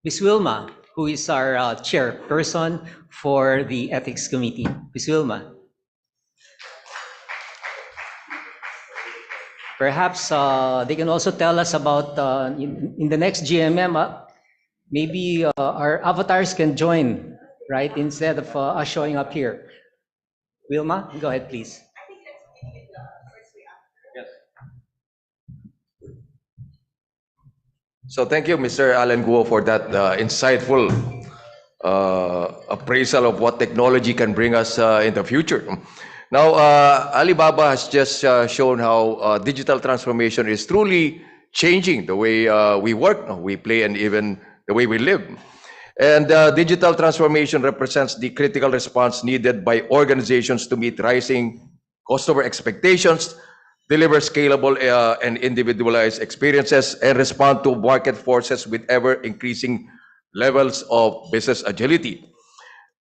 Speaker 2: Ms. Wilma, who is our chairperson for the Ethics Committee. Ms. Wilma. Perhaps they can also tell us about, in the next GMM, maybe our avatars can join, right, instead of us showing up here. Wilma, go ahead, please.
Speaker 17: So thank you, Mr. Alan Guo, for that insightful appraisal of what technology can bring us in the future. Now, Alibaba has just shown how digital transformation is truly changing the way we work, we play, and even the way we live. And digital transformation represents the critical response needed by organizations to meet rising customer expectations, deliver scalable and individualized experiences, and respond to market forces with ever-increasing levels of business agility.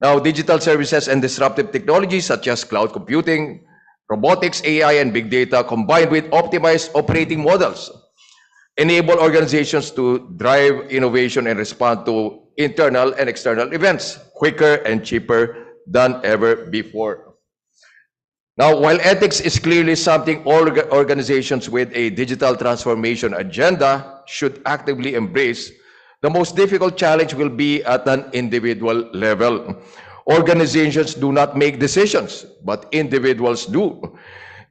Speaker 17: Now, digital services and disruptive technologies such as cloud computing, robotics, AI, and big data, combined with optimized operating models, enable organizations to drive innovation and respond to internal and external events quicker and cheaper than ever before. Now, while ethics is clearly something all organizations with a digital transformation agenda should actively embrace, the most difficult challenge will be at an individual level. Organizations do not make decisions, but individuals do.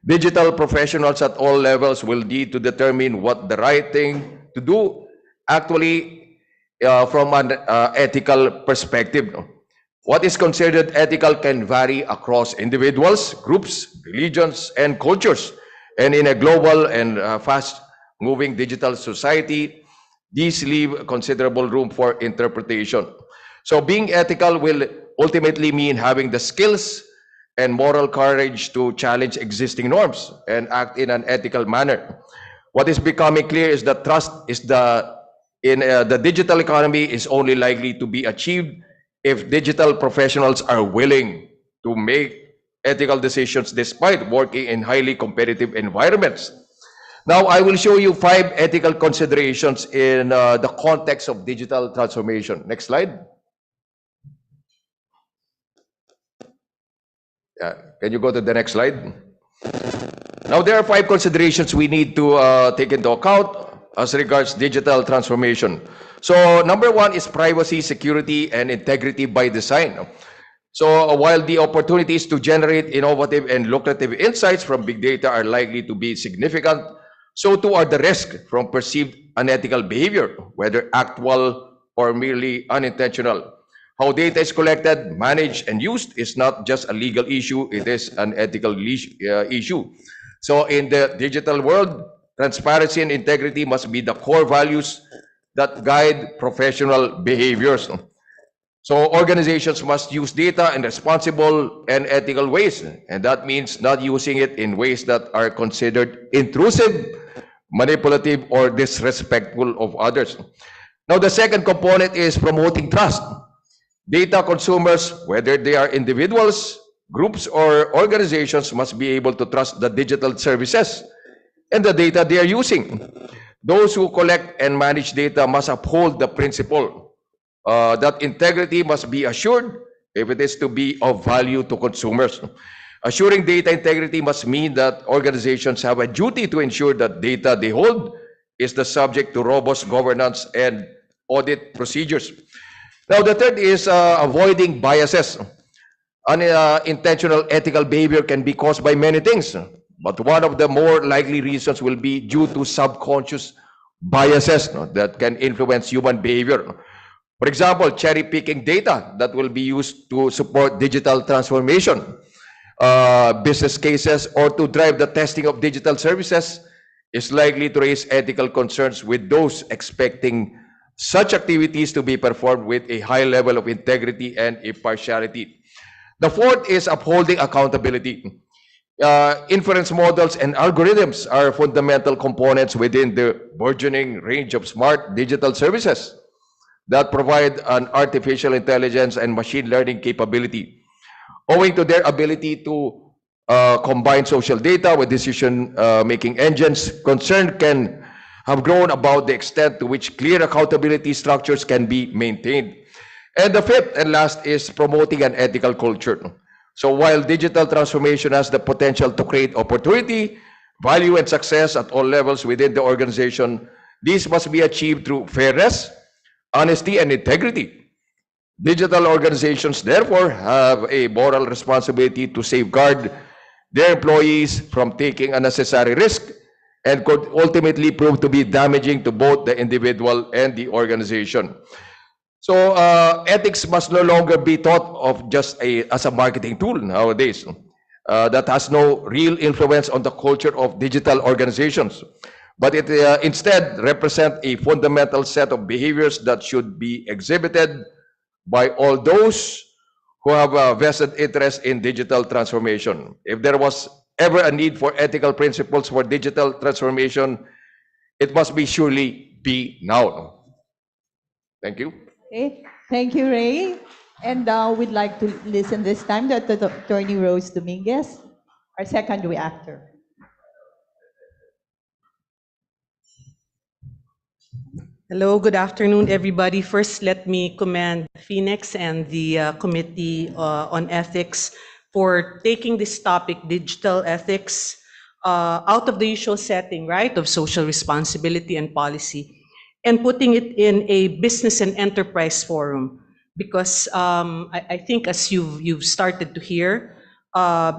Speaker 17: Digital professionals at all levels will need to determine what the right thing to do actually from an ethical perspective. What is considered ethical can vary across individuals, groups, religions, and cultures. And in a global and fast-moving digital society, these leave considerable room for interpretation. So being ethical will ultimately mean having the skills and moral courage to challenge existing norms and act in an ethical manner. What is becoming clear is that trust in the digital economy is only likely to be achieved if digital professionals are willing to make ethical decisions despite working in highly competitive environments. Now, I will show you 5 ethical considerations in the context of digital transformation. Next slide. Can you go to the next slide? Now, there are 5 considerations we need to take into account as regards digital transformation. So, number 1 is privacy, security, and integrity by design. So, while the opportunities to generate innovative and lucrative insights from big data are likely to be significant, so too are the risks from perceived unethical behavior, whether actual or merely unintentional. How data is collected, managed, and used is not just a legal issue, it is an ethical issue. So in the digital world, transparency and integrity must be the core values that guide professional behaviors. So organizations must use data in responsible and ethical ways, and that means not using it in ways that are considered intrusive, manipulative, or disrespectful of others. Now, the second component is promoting trust. Data consumers, whether they are individuals, groups, or organizations, must be able to trust the digital services and the data they are using. Those who collect and manage data must uphold the principle that integrity must be assured if it is to be of value to consumers. Assuring data integrity must mean that organizations have a duty to ensure that data they hold is the subject to robust governance and audit procedures. Now, the third is avoiding biases. Unintentional ethical behavior can be caused by many things, but one of the more likely reasons will be due to subconscious biases that can influence human behavior. For example, cherry-picking data that will be used to support digital transformation, business cases, or to drive the testing of digital services is likely to raise ethical concerns with those expecting such activities to be performed with a high level of integrity and impartiality. The fourth is upholding accountability. Inference models and algorithms are fundamental components within the burgeoning range of smart digital services that provide an artificial intelligence and machine learning capability. Owing to their ability to combine social data with decision-making engines, concern can have grown about the extent to which clear accountability structures can be maintained. And the fifth and last is promoting an ethical culture. So while digital transformation has the potential to create opportunity, value, and success at all levels within the organization, these must be achieved through fairness, honesty, and integrity. Digital organizations, therefore, have a moral responsibility to safeguard their employees from taking unnecessary risk and could ultimately prove to be damaging to both the individual and the organization. So ethics must no longer be thought of just as a marketing tool nowadays that has no real influence on the culture of digital organizations, but it instead represents a fundamental set of behaviors that should be exhibited by all those who have a vested interest in digital transformation. If there was ever a need for ethical principles for digital transformation, it must be surely be now. Thank you.
Speaker 18: Okay, thank you, Ray. And we'd like to listen this time to Attorney Rose Dominguez, our second reactor.
Speaker 19: Hello, good afternoon, everybody. First, let me commend Phoenix and the Committee on Ethics for taking this topic, digital ethics, out of the usual setting, right, of social responsibility and policy, and putting it in a business and enterprise forum. Because I think, as you've started to hear,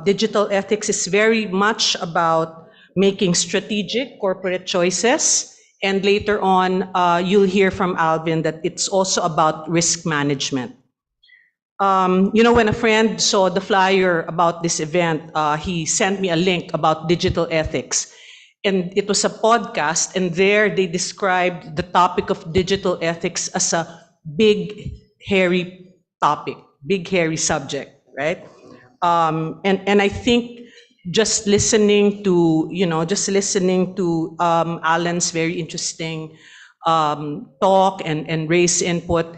Speaker 19: digital ethics is very much about making strategic corporate choices. And later on, you'll hear from Alvin that it's also about risk management. You know, when a friend saw the flyer about this event, he sent me a link about digital ethics. And it was a podcast, and there they described the topic of digital ethics as a big, hairy topic, big, hairy subject, right? And I think just listening to, Alan's very interesting talk and Ray's input,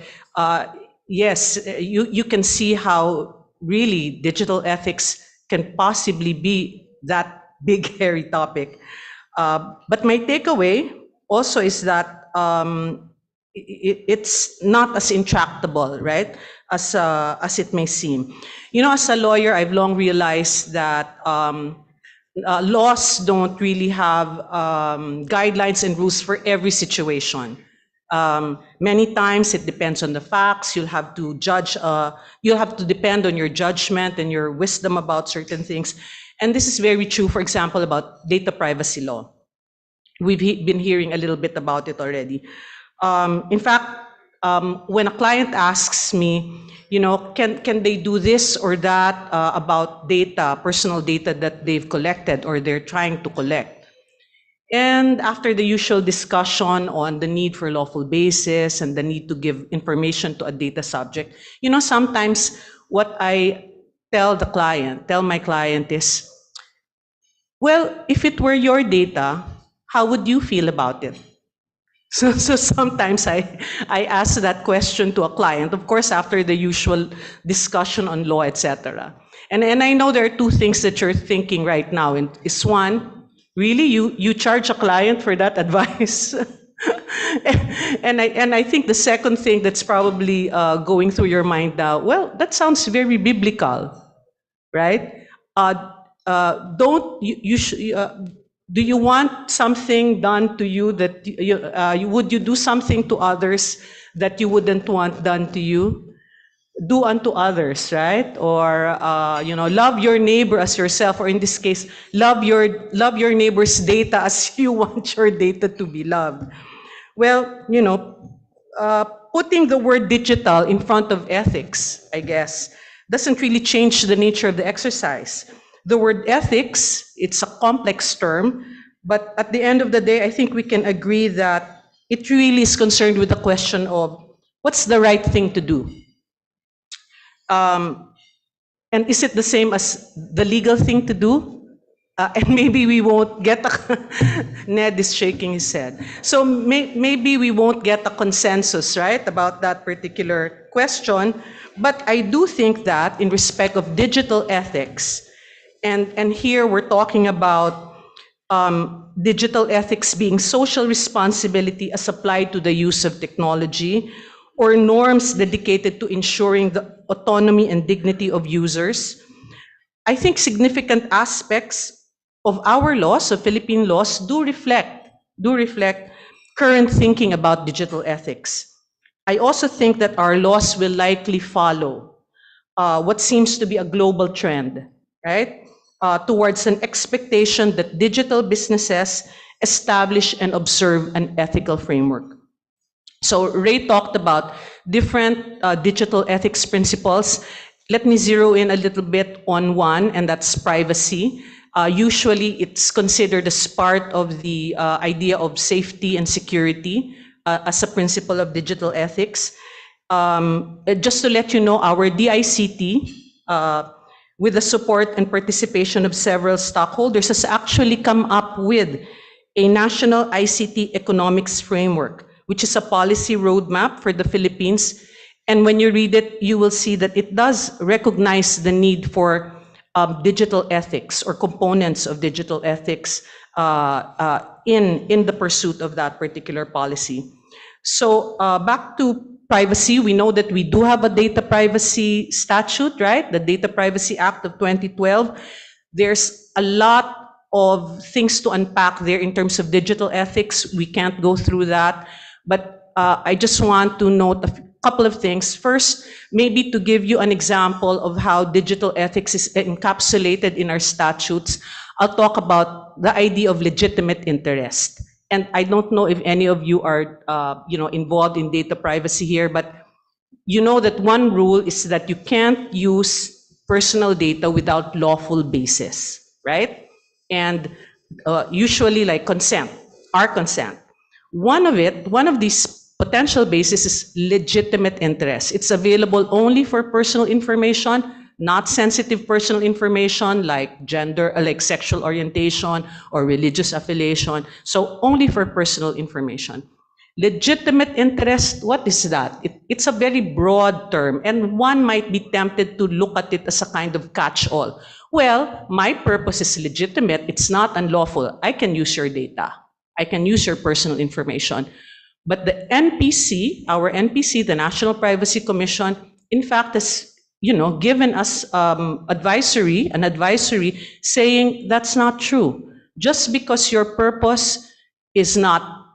Speaker 19: yes, you can see how really digital ethics can possibly be that big, hairy topic. But my takeaway also is that it's not as intractable, right, as it may seem. You know, as a lawyer, I've long realized that laws don't really have guidelines and rules for every situation. Many times it depends on the facts. You'll have to depend on your judgment and your wisdom about certain things. And this is very true, for example, about data privacy law. We've been hearing a little bit about it already. In fact, when a client asks me, you know, can they do this or that about data, personal data that they've collected or they're trying to collect? And after the usual discussion on the need for lawful basis and the need to give information to a data subject, you know, sometimes what I tell my client is, well, if it were your data, how would you feel about it? So sometimes I ask that question to a client, of course, after the usual discussion on law, etc. And I know there are two things that you're thinking right now. And is one, really, you charge a client for that advice? and I think the second thing that's probably going through your mind now, well, that sounds very biblical, right? Do you want something done to you that would you do something to others that you wouldn't want done to you? Do unto others, right? Or love your neighbor as yourself, or in this case, love your neighbor's data as you want your data to be loved. Well, you know, putting the word digital in front of ethics, I guess, doesn't really change the nature of the exercise. The word ethics, it's a complex term, but at the end of the day, I think we can agree that it really is concerned with the question of what's the right thing to do? And is it the same as the legal thing to do? And maybe we won't get Ned is shaking his head. So maybe we won't get a consensus, right, about that particular question. But I do think that in respect of digital ethics, and here we're talking about digital ethics being social responsibility as applied to the use of technology, or norms dedicated to ensuring the autonomy and dignity of users. I think significant aspects of our laws, of Philippine laws, do reflect current thinking about digital ethics. I also think that our laws will likely follow what seems to be a global trend, right? Towards an expectation that digital businesses establish and observe an ethical framework. So Ray talked about different digital ethics principles. Let me zero in a little bit on one, and that's privacy. Usually it's considered as part of the idea of safety and security as a principle of digital ethics. Just to let you know, our DICT, with the support and participation of several stockholders, has actually come up with a national ICT economics framework, which is a policy roadmap for the Philippines. And when you read it, you will see that it does recognize the need for digital ethics or components of digital ethics in the pursuit of that particular policy. So back to privacy, we know that we do have a data privacy statute, right? The Data Privacy Act of 2012. There's a lot of things to unpack there in terms of digital ethics. We can't go through that, but I just want to note a couple of things. First, maybe to give you an example of how digital ethics is encapsulated in our statutes, I'll talk about the idea of legitimate interest. And I don't know if any of you are involved in data privacy here, but you know that one rule is that you can't use personal data without lawful basis, right? And usually like consent, our consent. One of these potential basis is legitimate interest. It's available only for personal information, not sensitive personal information like gender, like sexual orientation or religious affiliation. So only for personal information. Legitimate interest, what is that? It's a very broad term, and one might be tempted to look at it as a kind of catch-all. Well, my purpose is legitimate. It's not unlawful. I can use your data. I can use your personal information. But the NPC, our NPC, the National Privacy Commission, in fact, has given us an advisory saying that's not true. Just because your purpose is not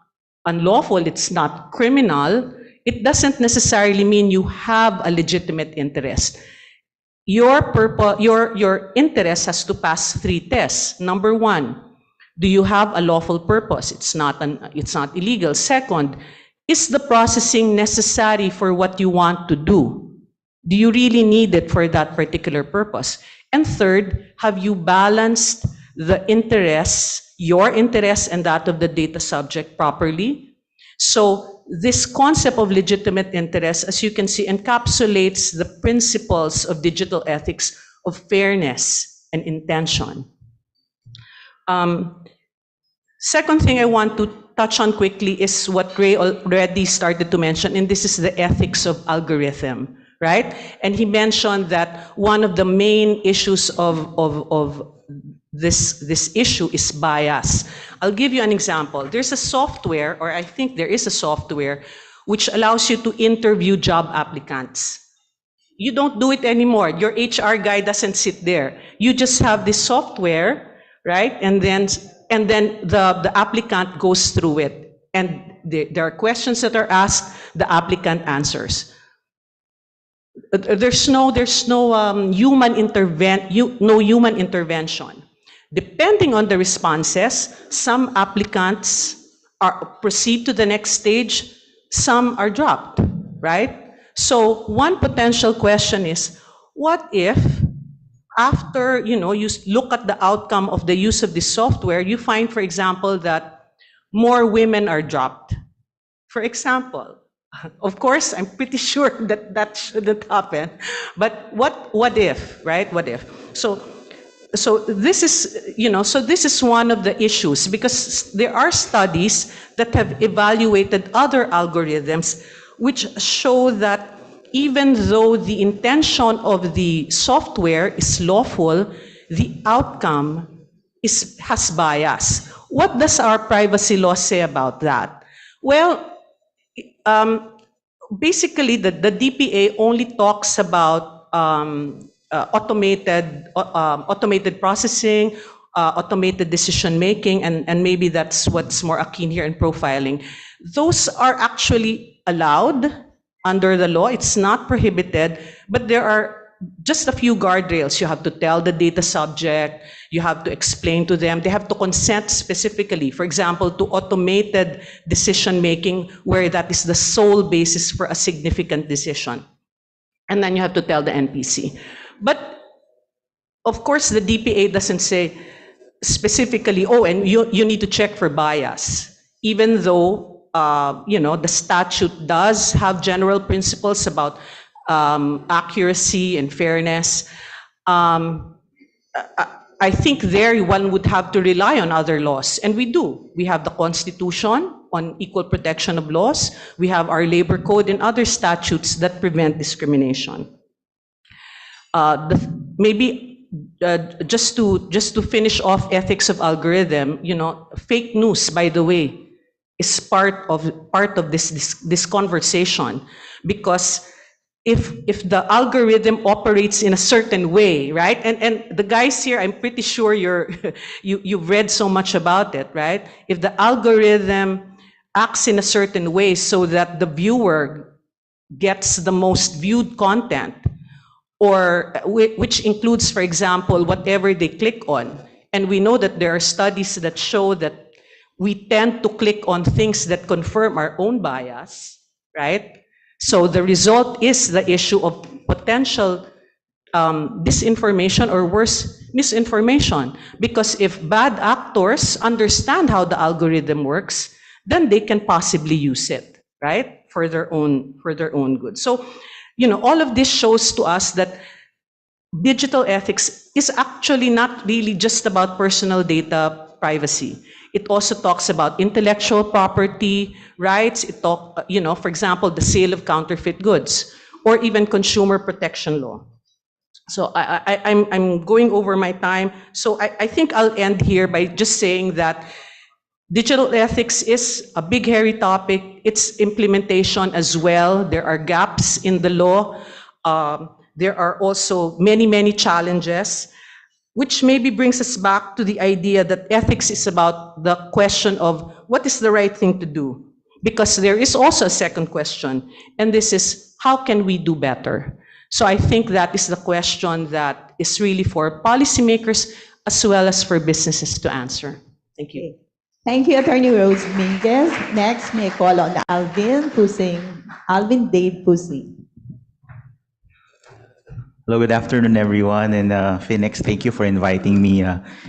Speaker 19: unlawful, it's not criminal, it doesn't necessarily mean you have a legitimate interest. Your interest has to pass 3 tests. Number 1, do you have a lawful purpose? It's not illegal. Second, is the processing necessary for what you want to do? Do you really need it for that particular purpose? And third, have you balanced the interests, your interests and that of the data subject properly? So this concept of legitimate interest, as you can see, encapsulates the principles of digital ethics of fairness and intention. Second thing I want to touch on quickly is what Ray already started to mention, and this is the ethics of algorithm, right? And he mentioned that one of the main issues of this issue is bias. I'll give you an example. There's a software, or I think there is a software, which allows you to interview job applicants. You don't do it anymore. Your HR guy doesn't sit there. You just have this software, right? And then the applicant goes through it. And there are questions that are asked, the applicant answers. There's no human intervention. Depending on the responses, some applicants proceed to the next stage, some are dropped, right? So one potential question is, what if after you look at the outcome of the use of this software, you find, for example, that more women are dropped? For example, of course, I'm pretty sure that shouldn't happen, but what if, right? What if? So this is one of the issues, because there are studies that have evaluated other algorithms which show that even though the intention of the software is lawful, the outcome has bias. What does our privacy law say about that? Well, basically, the DPA only talks about automated processing, automated decision making, and maybe that's what's more akin here in profiling. Those are actually allowed under the law. It's not prohibited, but there are just a few guardrails. You have to tell the data subject, you have to explain to them, they have to consent specifically, for example, to automated decision making where that is the sole basis for a significant decision. And then you have to tell the NPC. But of course, the DPA doesn't say specifically, oh, and you need to check for bias, even though the statute does have general principles about accuracy and fairness. I think there one would have to rely on other laws, and we do. We have the Constitution on equal protection of laws. We have our labor code and other statutes that prevent discrimination. Just to finish off ethics of algorithm, fake news, by the way, is part of this conversation, because if the algorithm operates in a certain way, right? And the guys here, I'm pretty sure you've read so much about it, right? If the algorithm acts in a certain way so that the viewer gets the most viewed content, or which includes, for example, whatever they click on. And we know that there are studies that show that we tend to click on things that confirm our own bias, right? So the result is the issue of potential disinformation, or worse, misinformation. Because if bad actors understand how the algorithm works, then they can possibly use it, right? For their own good. So, all of this shows to us that digital ethics is actually not really just about personal data privacy. It also talks about intellectual property rights. It for example, the sale of counterfeit goods, or even consumer protection law. So I'm going over my time. So I think I'll end here by just saying that digital ethics is a big, hairy topic. It's implementation as well. There are gaps in the law. There are also many, many challenges, which maybe brings us back to the idea that ethics is about the question of what is the right thing to do. Because there is also a second question, and this is, how can we do better? So I think that is the question that is really for policymakers as well as for businesses to answer. Thank you.
Speaker 18: Thank you, Attorney Rose Dominguez. Next, may I call on Alvin Dave Pusey.
Speaker 20: Hello, good afternoon, everyone. And Phoenix, thank you for inviting me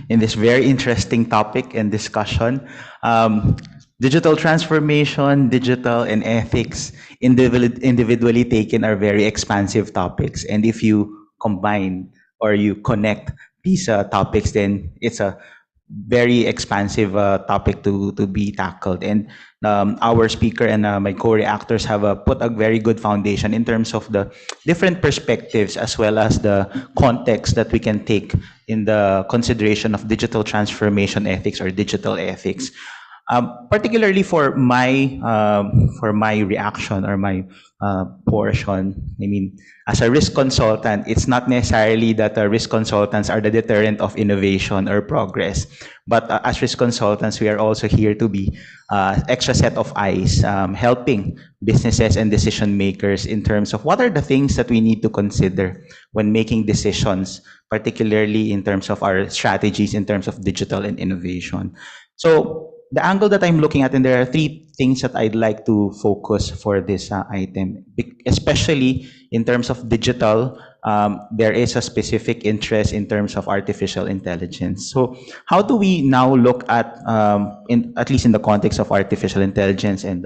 Speaker 20: in this very interesting topic and discussion. Digital transformation, digital and ethics, individually taken, are very expansive topics. And if you combine or you connect these topics, then it's a very expansive topic to be tackled. And our speaker and my co-reactors have put a very good foundation in terms of the different perspectives as well as the context that we can take in the consideration of digital transformation ethics or digital ethics. Particularly for my reaction or my portion, I mean, as a risk consultant, it's not necessarily that risk consultants are the deterrent of innovation or progress, but as risk consultants, we are also here to be extra set of eyes, helping businesses and decision makers in terms of what are the things that we need to consider when making decisions, particularly in terms of our strategies in terms of digital and innovation. So the angle that I'm looking at, and there are three things that I'd like to focus for this item, especially in terms of digital. There is a specific interest in terms of artificial intelligence. So how do we now look at, at least in the context of artificial intelligence and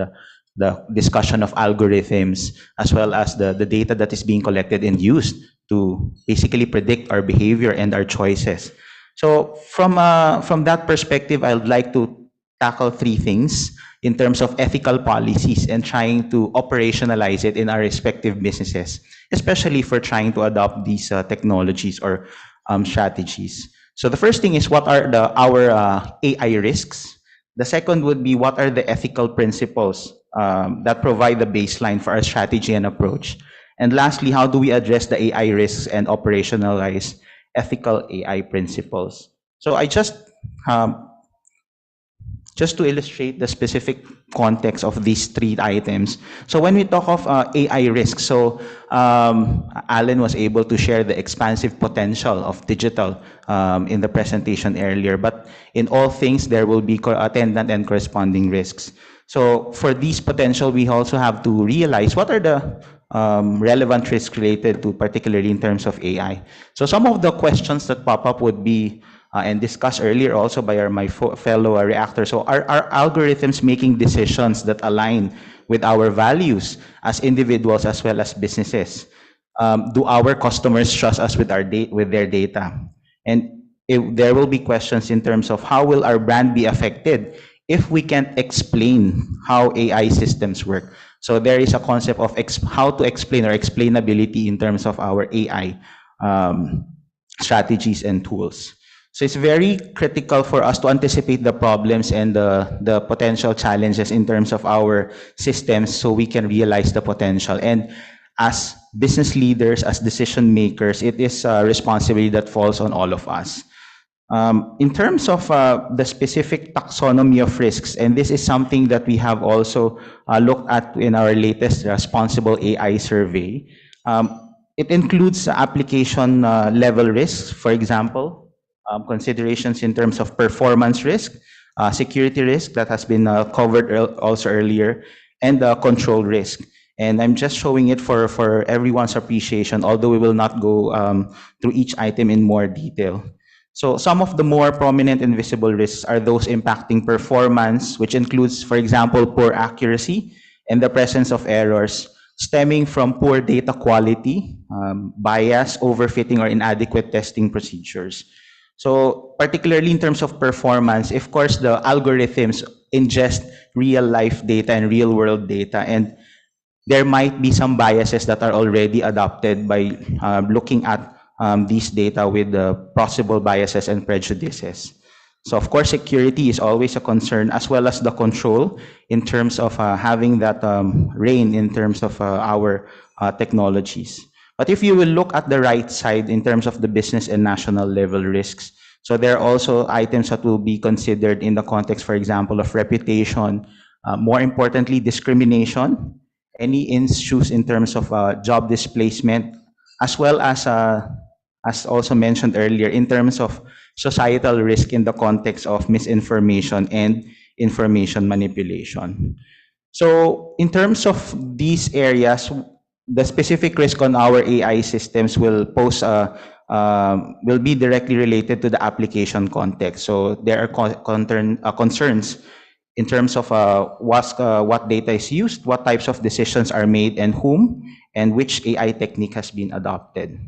Speaker 20: the discussion of algorithms, as well as the data that is being collected and used to basically predict our behavior and our choices? So from that perspective, I would like to tackle three things in terms of ethical policies and trying to operationalize it in our respective businesses, especially for trying to adopt these technologies or strategies. So the first thing is, what are our AI risks? The second would be, what are the ethical principles that provide the baseline for our strategy and approach? And lastly, how do we address the AI risks and operationalize ethical AI principles? So I just to illustrate the specific context of these three items. So when we talk of AI risks, so Alan was able to share the expansive potential of digital in the presentation earlier, but in all things, there will be attendant and corresponding risks. So for these potential, we also have to realize what are the relevant risks related to, particularly in terms of AI. So some of the questions that pop up would be, and discussed earlier also by my fellow reactors. So are algorithms making decisions that align with our values as individuals as well as businesses? Do our customers trust us with their data? And there will be questions in terms of how will our brand be affected if we can't explain how AI systems work. So there is a concept of how to explain or explainability in terms of our AI strategies and tools. So it's very critical for us to anticipate the problems and the potential challenges in terms of our systems so we can realize the potential. And as business leaders, as decision makers, it is a responsibility that falls on all of us. In terms of the specific taxonomy of risks, and this is something that we have also looked at in our latest responsible AI survey, it includes application level risks, for example, considerations in terms of performance risk, security risk that has been covered also earlier, and control risk. And I'm just showing it for everyone's appreciation, although we will not go through each item in more detail. So some of the more prominent and visible risks are those impacting performance, which includes, for example, poor accuracy and the presence of errors stemming from poor data quality, bias, overfitting, or inadequate testing procedures. So particularly in terms of performance, of course, the algorithms ingest real-life data and real-world data, and there might be some biases that are already adopted by looking at these data with the possible biases and prejudices. So of course, security is always a concern, as well as the control in terms of having that reign in terms of our technologies. But if you will look at the right side in terms of the business and national level risks, so there are also items that will be considered in the context, for example, of reputation, more importantly, discrimination, any issues in terms of job displacement, as well as also mentioned earlier, in terms of societal risk in the context of misinformation and information manipulation. So in terms of these areas, the specific risk on our AI systems will pose will be directly related to the application context. So there are concerns in terms of what data is used, what types of decisions are made, and whom, and which AI technique has been adopted.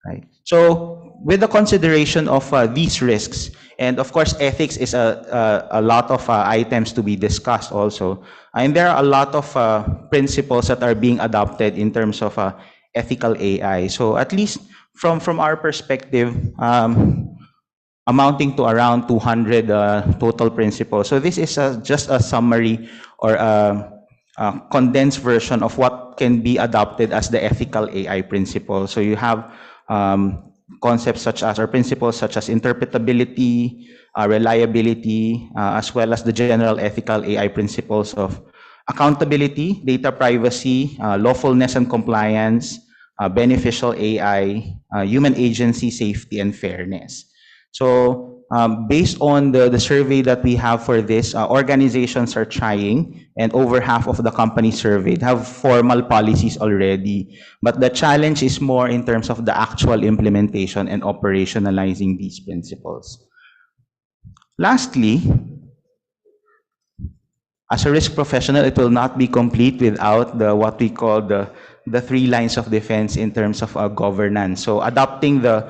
Speaker 20: Right. So with the consideration of these risks, and of course ethics is a lot of items to be discussed also, and there are a lot of principles that are being adopted in terms of ethical AI. So at least from our perspective, amounting to around 200 total principles. So this is just a summary or a condensed version of what can be adopted as the ethical AI principle. So you have concepts such as, or principles such as interpretability, reliability, as well as the general ethical AI principles of accountability, data privacy, lawfulness and compliance, beneficial AI, human agency, safety, and fairness. So based on the survey that we have for this, organizations are trying, and over half of the companies surveyed have formal policies already. But the challenge is more in terms of the actual implementation and operationalizing these principles. Lastly, as a risk professional, it will not be complete without what we call the 3 lines of defense in terms of governance. So adopting the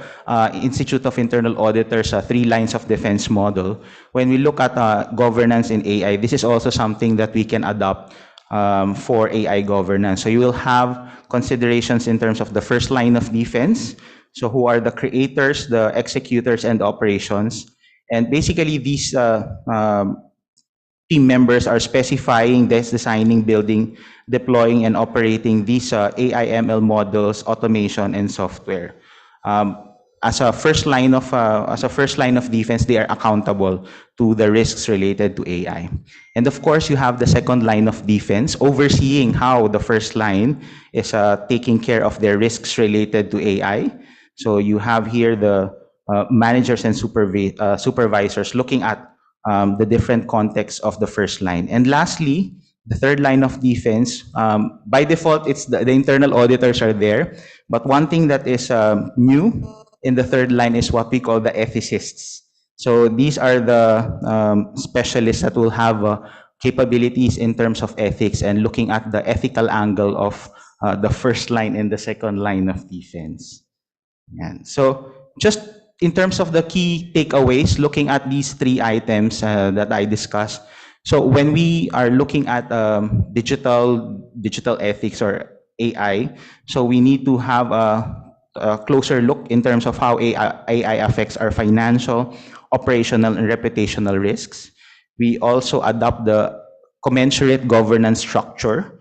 Speaker 20: Institute of Internal Auditors 3 lines of defense model, when we look at governance in AI, this is also something that we can adopt for AI governance. So you will have considerations in terms of the first line of defense, so who are the creators, the executors, and the operations. And basically these team members are specifying, designing, building, deploying, and operating these AI ML models, automation, and software. As a first line of defense, they are accountable to the risks related to AI. And of course, you have the second line of defense, overseeing how the first line is taking care of their risks related to AI. So you have here the managers and supervisors looking at the different contexts of the first line. And lastly, the third line of defense, by default, it's the internal auditors are there. But one thing that is new in the third line is what we call the ethicists. So these are the specialists that will have capabilities in terms of ethics and looking at the ethical angle of the first line and the second line of defense. And so just in terms of the key takeaways, looking at these three items that I discussed. So when we are looking at digital ethics or AI, so we need to have a closer look in terms of how AI affects our financial, operational, and reputational risks. We also adopt the commensurate governance structure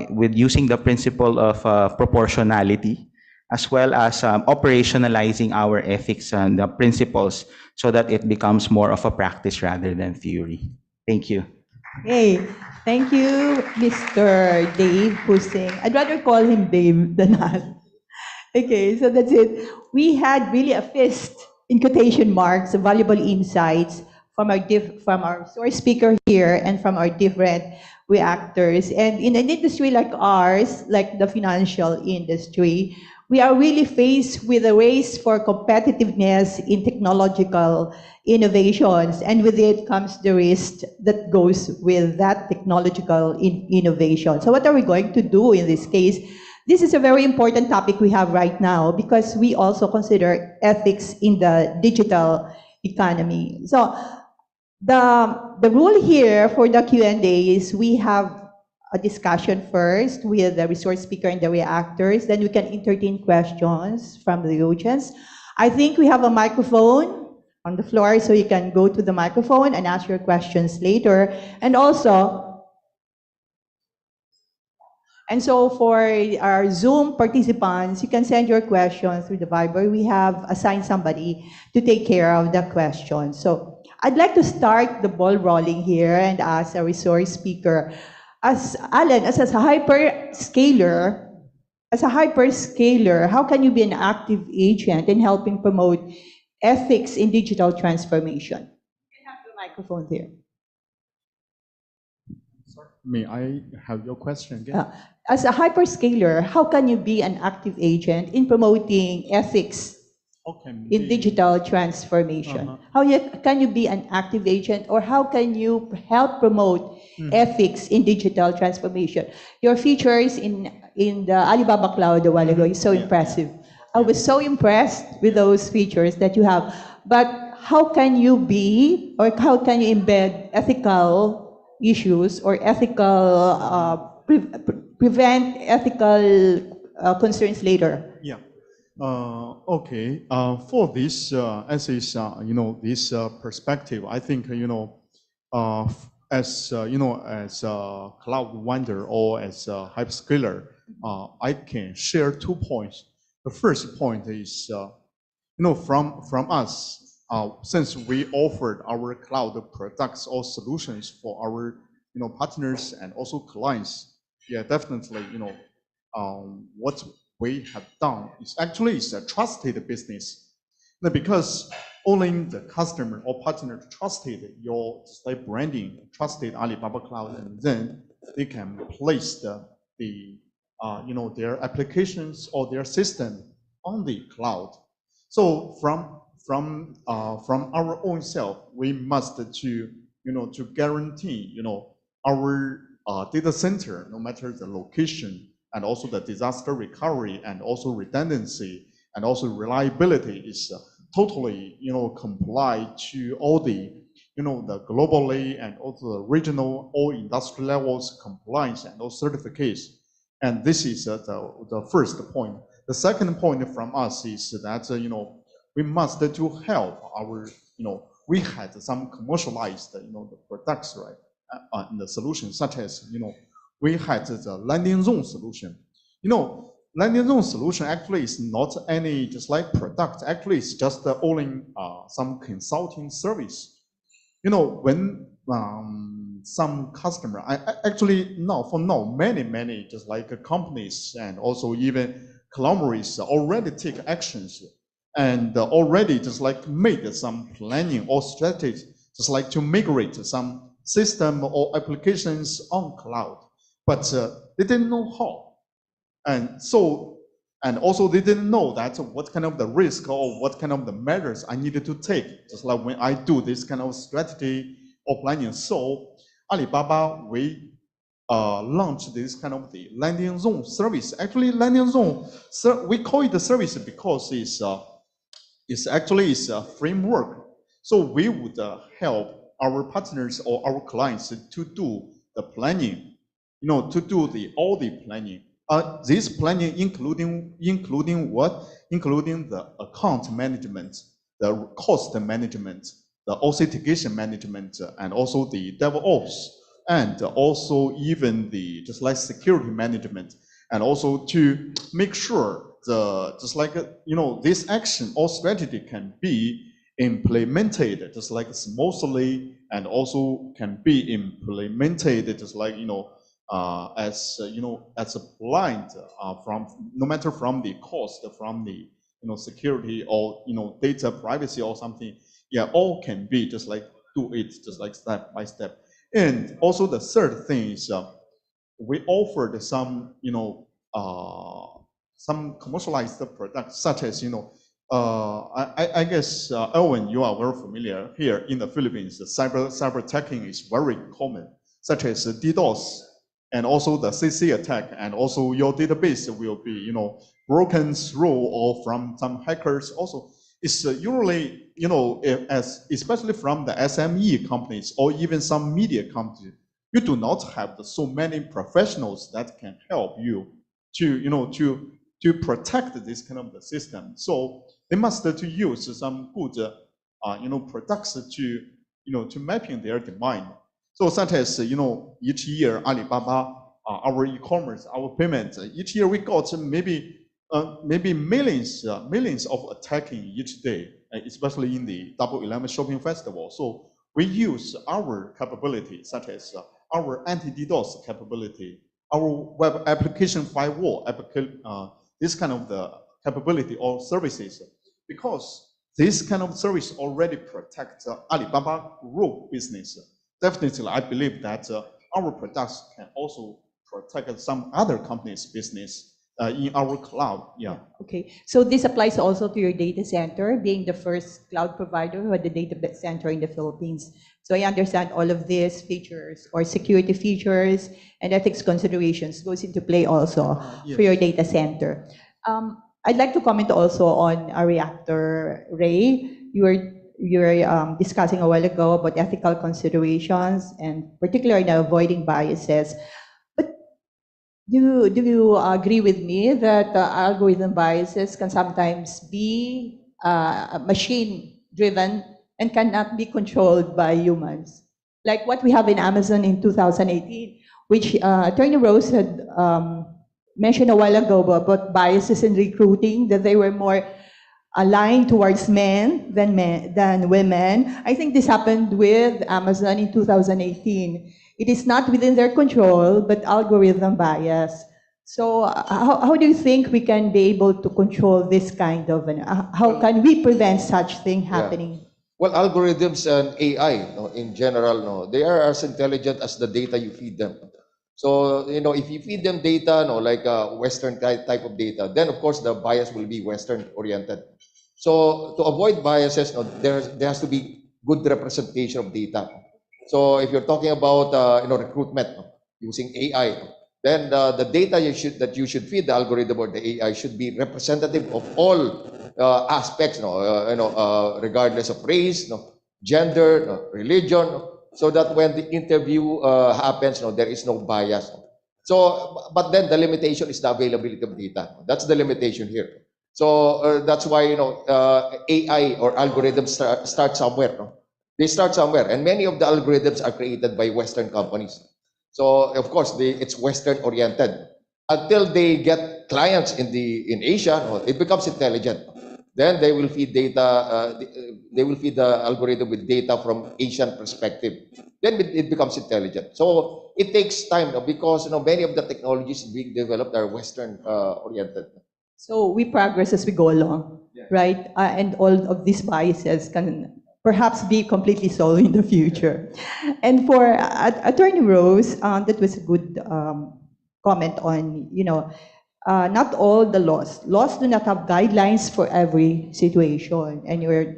Speaker 20: with using the principle of proportionality, as well as operationalizing our ethics and the principles so that it becomes more of a practice rather than theory. Thank you.
Speaker 18: Hey, thank you, Mr. Dave Hussein. I'd rather call him Dave than Al. Okay, so that's it. We had really a feast, in quotation marks, of valuable insights from our source speaker here and from our different reactors. And in an industry like ours, like the financial industry, we are really faced with a race for competitiveness in technological innovations, and with it comes the risk that goes with that technological innovation. So what are we going to do in this case? This is a very important topic we have right now because we also consider ethics in the digital economy. So the rule here for the Q&A is we have a discussion first with the resource speaker and the reactors, then we can entertain questions from the audience. I think we have a microphone on the floor, so you can go to the microphone and ask your questions later. And so for our Zoom participants, you can send your questions through the Viber. We have assigned somebody to take care of the questions. So I'd like to start the ball rolling here and ask a resource speaker. As Alan, as a hyperscaler, how can you be an active agent in helping promote ethics in digital transformation? You can have the microphone there.
Speaker 21: Sorry, may I have your question again?
Speaker 18: As a hyperscaler, how can you be an active agent in promoting ethics in digital transformation? How can you be an active agent, or how can you help promote ethics in digital transformation? Your features in the Alibaba Cloud a while ago is so impressive. I was so impressed with those features that you have. But how can you be, or how can you embed ethical issues or ethical prevent ethical concerns later?
Speaker 21: Yeah. Okay. For this, as is, this perspective, I think, as as a cloud vendor or as a hyperscaler, I can share 2 points. The first point is, from us, since we offered our cloud products or solutions for our, partners and also clients, yeah, definitely, what we have done is actually a trusted business, because only the customer or partner trusted your branding, trusted Alibaba Cloud, and then they can place their applications or their system on the cloud. So from our own self, we must to guarantee our data center, no matter the location, and also the disaster recovery, and also redundancy, and also reliability is totally comply to all the the globally and also the regional or industry levels compliance and those certificates. And this is the first point. The second point from us is that we must to help our we had some commercialized the products, right, in the solutions, such as we had the landing zone solution. Landing zone solution actually is not any just like product. Actually, it's just only some consulting service. When some customer, many just like companies and also even conglomerates already take actions and already just like made some planning or strategy, just like to migrate some system or applications on cloud, but they didn't know how. And so And also they didn't know that what kind of the risk or what kind of the measures I needed to take, just like when I do this kind of strategy or planning. So Alibaba, we launched this kind of the landing zone service. Actually, landing zone, we call it the service because it's actually a framework. So we would help our partners or our clients to do the planning, to do all the planning. This planning including what? Including the account management, the cost management, the authentication management, and also the DevOps, and also even the just like security management, and also to make sure this action or strategy can be implemented just like smoothly, and also can be implemented just like as a blind from no matter from the cost, from the security or data privacy or something. Yeah, all can be just like do it just like step by step. And also the third thing is we offered some some commercialized products such as I guess Erwin, you are very familiar here in the Philippines. The cyber attacking is very common, such as DDoS and also the CC attack, and also your database will be broken through or from some hackers. Also, it's usually especially from the SME companies or even some media companies, you do not have so many professionals that can help you to protect this kind of the system. So they must to use some good products to mapping their demand. So such as each year Alibaba, our e-commerce, our payment, each year we got maybe millions of attacking each day, especially in the Double 11 Shopping Festival. So we use our capability, such as our anti-DDoS capability, our web application firewall, this kind of the capability or services, because this kind of service already protects Alibaba Group business. Definitely, I believe that our products can also protect some other companies' business in our cloud. Yeah.
Speaker 18: Okay. So this applies also to your data center, being the first cloud provider who had the data center in the Philippines. So I understand all of these features or security features and ethics considerations goes into play also for your data center. I'd like to comment also on a reactor, Ray. You were discussing a while ago about ethical considerations and particularly avoiding biases. But do you agree with me that algorithm biases can sometimes be machine-driven and cannot be controlled by humans? Like what we have in Amazon in 2018, which Attorney Rose had mentioned a while ago about biases in recruiting, that they were more aligned towards men than women. I think this happened with Amazon in 2018. It is not within their control, but algorithm bias. So how do you think we can be able to control this kind of, how can we prevent such thing happening?
Speaker 17: Well, algorithms and AI, in general, they are as intelligent as the data you feed them. So, if you feed them data, like a Western type of data, then of course the bias will be Western oriented. So to avoid biases, there has to be good representation of data. So if you're talking about recruitment using AI, then the data that you should feed the algorithm or the AI should be representative of all aspects, regardless of race, gender, religion, so that when the interview happens, there is no bias. So, but then the limitation is the availability of data. That's the limitation here. So that's why AI or algorithms start somewhere. They start somewhere, and many of the algorithms are created by Western companies. So of course, it's Western oriented. Until they get clients in Asia, it becomes intelligent. Then they will feed data. They will feed the algorithm with data from Asian perspective. Then it becomes intelligent. So it takes time because many of the technologies being developed are Western oriented.
Speaker 18: So we progress as we go along, right? And all of these biases can perhaps be completely solved in the future. And for Attorney Rose, that was a good comment on, not all the laws. Laws do not have guidelines for every situation, and you're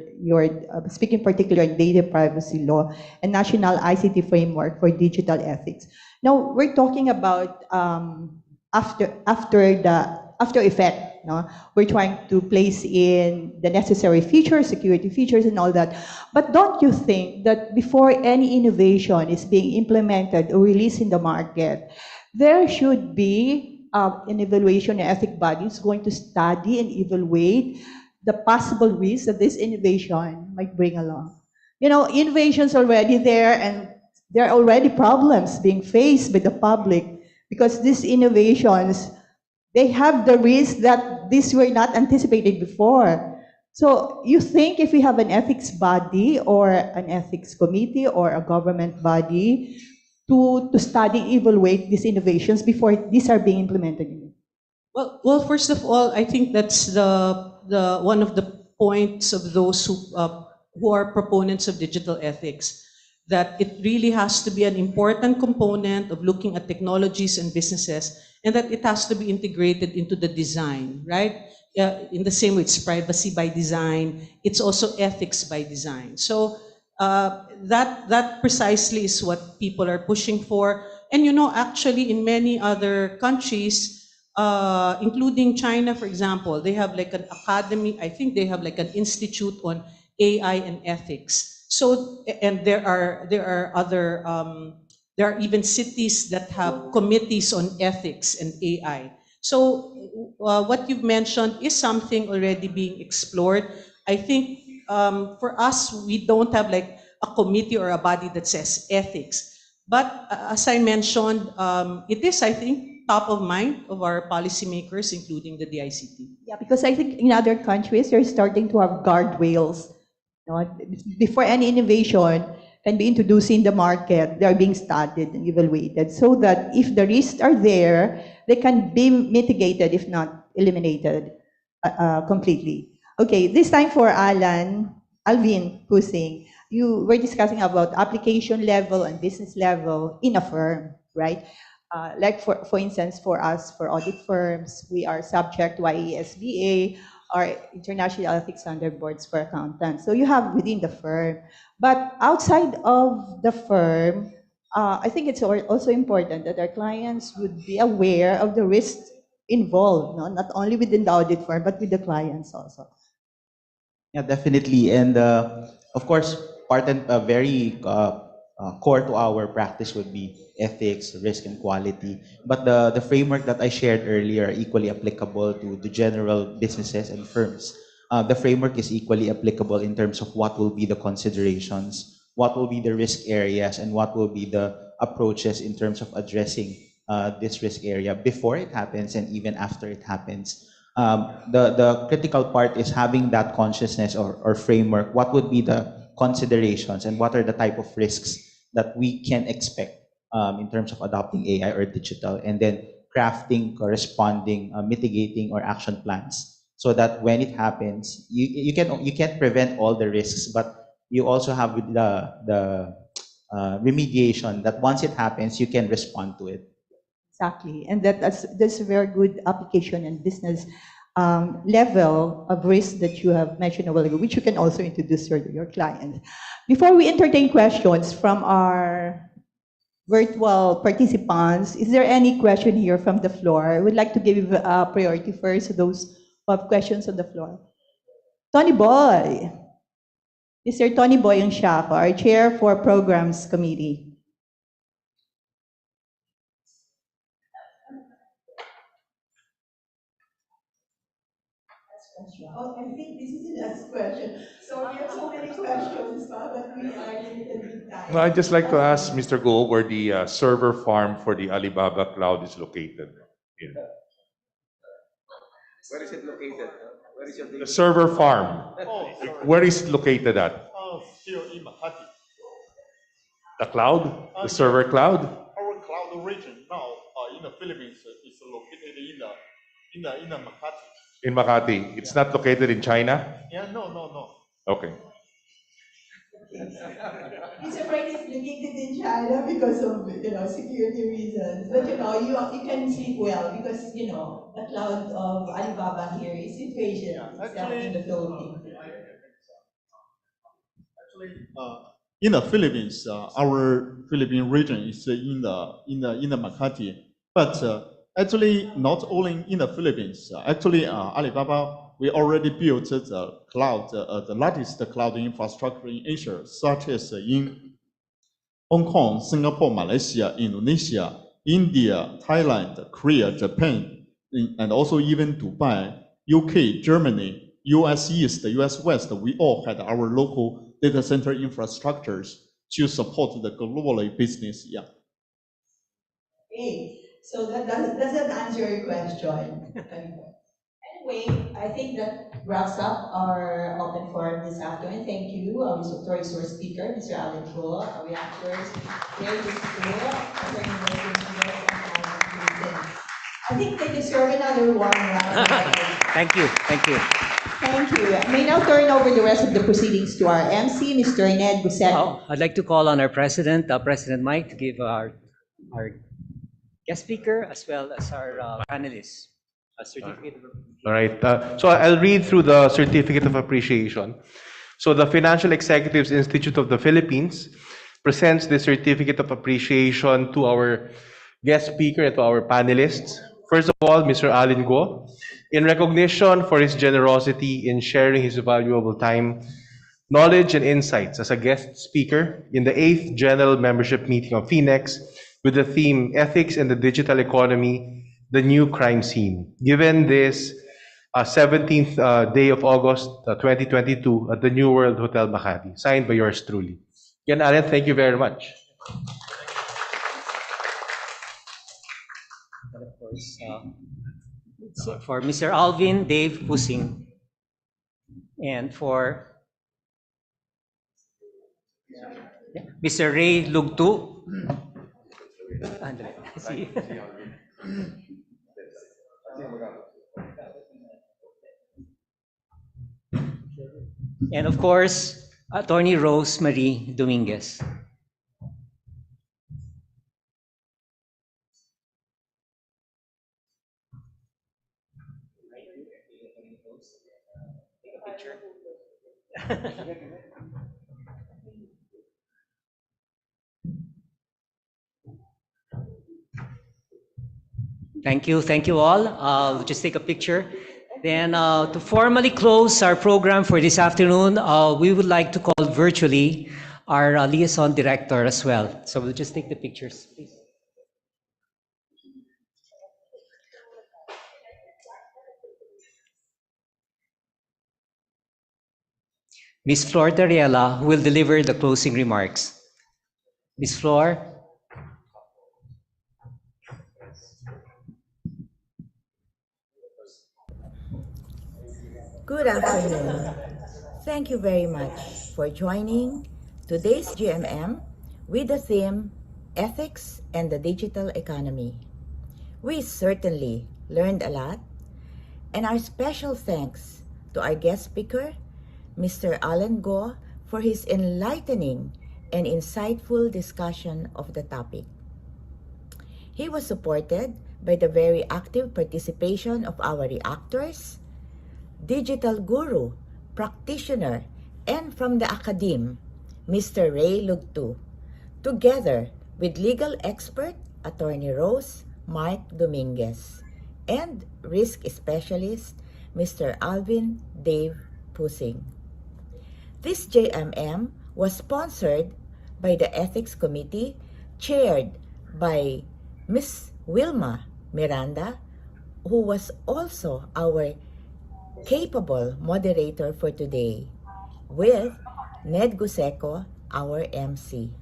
Speaker 18: speaking particularly on data privacy law and national ICT framework for digital ethics. Now we're talking about after effect. No? We're trying to place in the necessary features, security features, and all that. But don't you think that before any innovation is being implemented or released in the market, there should be an evaluation ethic body is going to study and evaluate the possible risks that this innovation might bring along? You know, innovation's already there, and there are already problems being faced by the public because these innovations, they have the risk that these were not anticipated before. So you think if we have an ethics body or an ethics committee or a government body to study, evaluate these innovations before these are being implemented?
Speaker 19: Well, first of all, I think that's the one of the points of those who are proponents of digital ethics, that it really has to be an important component of looking at technologies and businesses, and that it has to be integrated into the design, right? In the same way, it's privacy by design, it's also ethics by design. So that precisely is what people are pushing for. And you know, actually in many other countries, including China, for example, they have like an academy, I think they have like an institute on AI and ethics. So, and there are other, there are even cities that have committees on ethics and AI. So what you've mentioned is something already being explored. I think for us, we don't have like a committee or a body that says ethics. But as I mentioned, it is, I think, top of mind of our policymakers, including the DICT.
Speaker 18: Yeah, because I think in other countries, they're starting to have guardrails. You know, before any innovation can be introduced in the market, they are being studied and evaluated so that if the risks are there, they can be mitigated, if not eliminated completely. Okay, this time for Alvin Pusing. You were discussing about application level and business level in a firm, right? Like for instance, for us, for audit firms, we are subject to IESBA, or International Ethics Standard Boards for accountants. So you have within the firm. But outside of the firm, I think it's also important that our clients would be aware of the risks involved, no? Not only within the audit firm, but with the clients also.
Speaker 20: Yeah, definitely. And of course, part and very core to our practice would be ethics, risk, and quality. But the framework that I shared earlier are equally applicable to the general businesses and firms. The framework is equally applicable in terms of what will be the considerations, what will be the risk areas, and what will be the approaches in terms of addressing this risk area before it happens and even after it happens. The critical part is having that consciousness or framework. What would be the considerations and what are the type of risks that we can expect in terms of adopting AI or digital, and then crafting corresponding mitigating or action plans so that when it happens, you can't prevent all the risks, but you also have the remediation that once it happens, you can respond to it.
Speaker 18: Exactly, and that's a very good application and business level of risk that you have mentioned a while ago, which you can also introduce your client. Before we entertain questions from our virtual participants, is there any question here from the floor? I would like to give priority first to those who have questions on the floor. Tony Boy, Mr. Tony Boy Shafa, our Chair for Programs Committee. Oh, I think this is the last question. So we have so many questions, but we are limited with time.
Speaker 1: No, I'd just like to ask Mr. Goh where the server farm for the Alibaba Cloud is located.
Speaker 17: Where is it located? Where is your
Speaker 1: The server farm. Where is it located at?
Speaker 21: Still in Makati.
Speaker 1: The cloud? The server cloud?
Speaker 21: Our cloud region now in the Philippines is located in the Makati.
Speaker 1: In Makati. It's not located in China?
Speaker 21: Yeah, no.
Speaker 1: Okay.
Speaker 18: It's afraid it's located in China because of security reasons. But you can sleep well because the cloud of Alibaba here is situated in the Philippines.
Speaker 21: In the Philippines, our Philippine region is in the Makati, but actually not only in the Philippines. Actually, Alibaba, we already built the cloud, the largest cloud infrastructure in Asia, such as in Hong Kong, Singapore, Malaysia, Indonesia, India, Thailand, Korea, Japan, and also even Dubai, UK, Germany, US East, US West. We all had our local data center infrastructures to support the global business. Yeah.
Speaker 18: Okay, so that doesn't answer your question. Anyway, I think that wraps up our open forum this afternoon. Thank you, our resource speaker, Mr. Alan Go, our reactors, Ray I think they deserve another warm round.
Speaker 2: Thank you.
Speaker 18: Thank you. I may now turn over the rest of the proceedings to our MC, Mr. Ned Buseco.
Speaker 2: I'd like to call on our president, President Mike, to give our guest speaker as well as our panelists a certificate of appreciation.
Speaker 3: All right. So I'll read through the certificate of appreciation. So the Financial Executives Institute of the Philippines presents the certificate of appreciation to our guest speaker and to our panelists. First of all, Mr. Alan Go, in recognition for his generosity in sharing his valuable time, knowledge, and insights as a guest speaker in the 8th General Membership Meeting of PHINEX with the theme Ethics in the Digital Economy, the New Crime Scene, given this 17th day of August 2022 at the New World Hotel Makati, signed by yours truly. Again, Alan, thank you very much.
Speaker 2: And of course, for Mr. Alvin Dave Pusing, and for Mr. Ray Lugtu. And of course, Attorney Rose Marie Dominguez. Thank you all. I'll just take a picture. Then to formally close our program for this afternoon, we would like to call virtually our liaison director as well. So we'll just take the pictures, please. Ms. Flor Tariela will deliver the closing remarks. Ms. Flor.
Speaker 22: Good afternoon. Thank you very much for joining today's GMM with the theme Ethics and the Digital Economy. We certainly learned a lot, and our special thanks to our guest speaker, Mr. Alan Go, for his enlightening and insightful discussion of the topic. He was supported by the very active participation of our reactors, digital guru, practitioner, and from the academe, Mr. Ray Lugtu, together with legal expert Attorney Rose Mark Dominguez and risk specialist Mr. Alvin Dave Pusing. This JMM was sponsored by the Ethics Committee, chaired by Ms. Wilma Miranda, who was also our capable moderator for today, with Ned Buseco, our MC.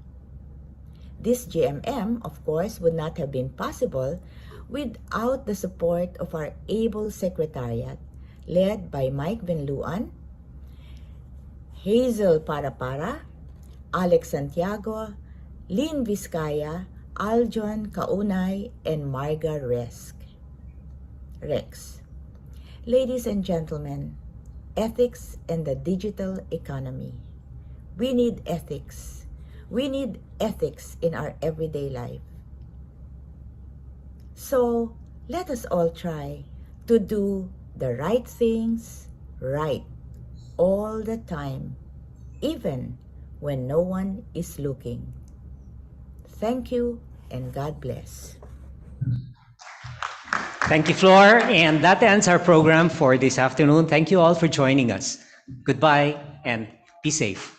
Speaker 22: This GMM, of course, would not have been possible without the support of our able secretariat, led by Mike Benluan, Hazel Parapara, Alex Santiago, Lynn Vizcaya, Aljon Kaunay, and Marga Rex. Ladies and gentlemen, ethics and the digital economy. We need ethics. We need ethics in our everyday life. So let us all try to do the right things right all the time, even when no one is looking. Thank you and God bless.
Speaker 2: Thank you, Flor. And that ends our program for this afternoon. Thank you all for joining us. Goodbye and be safe.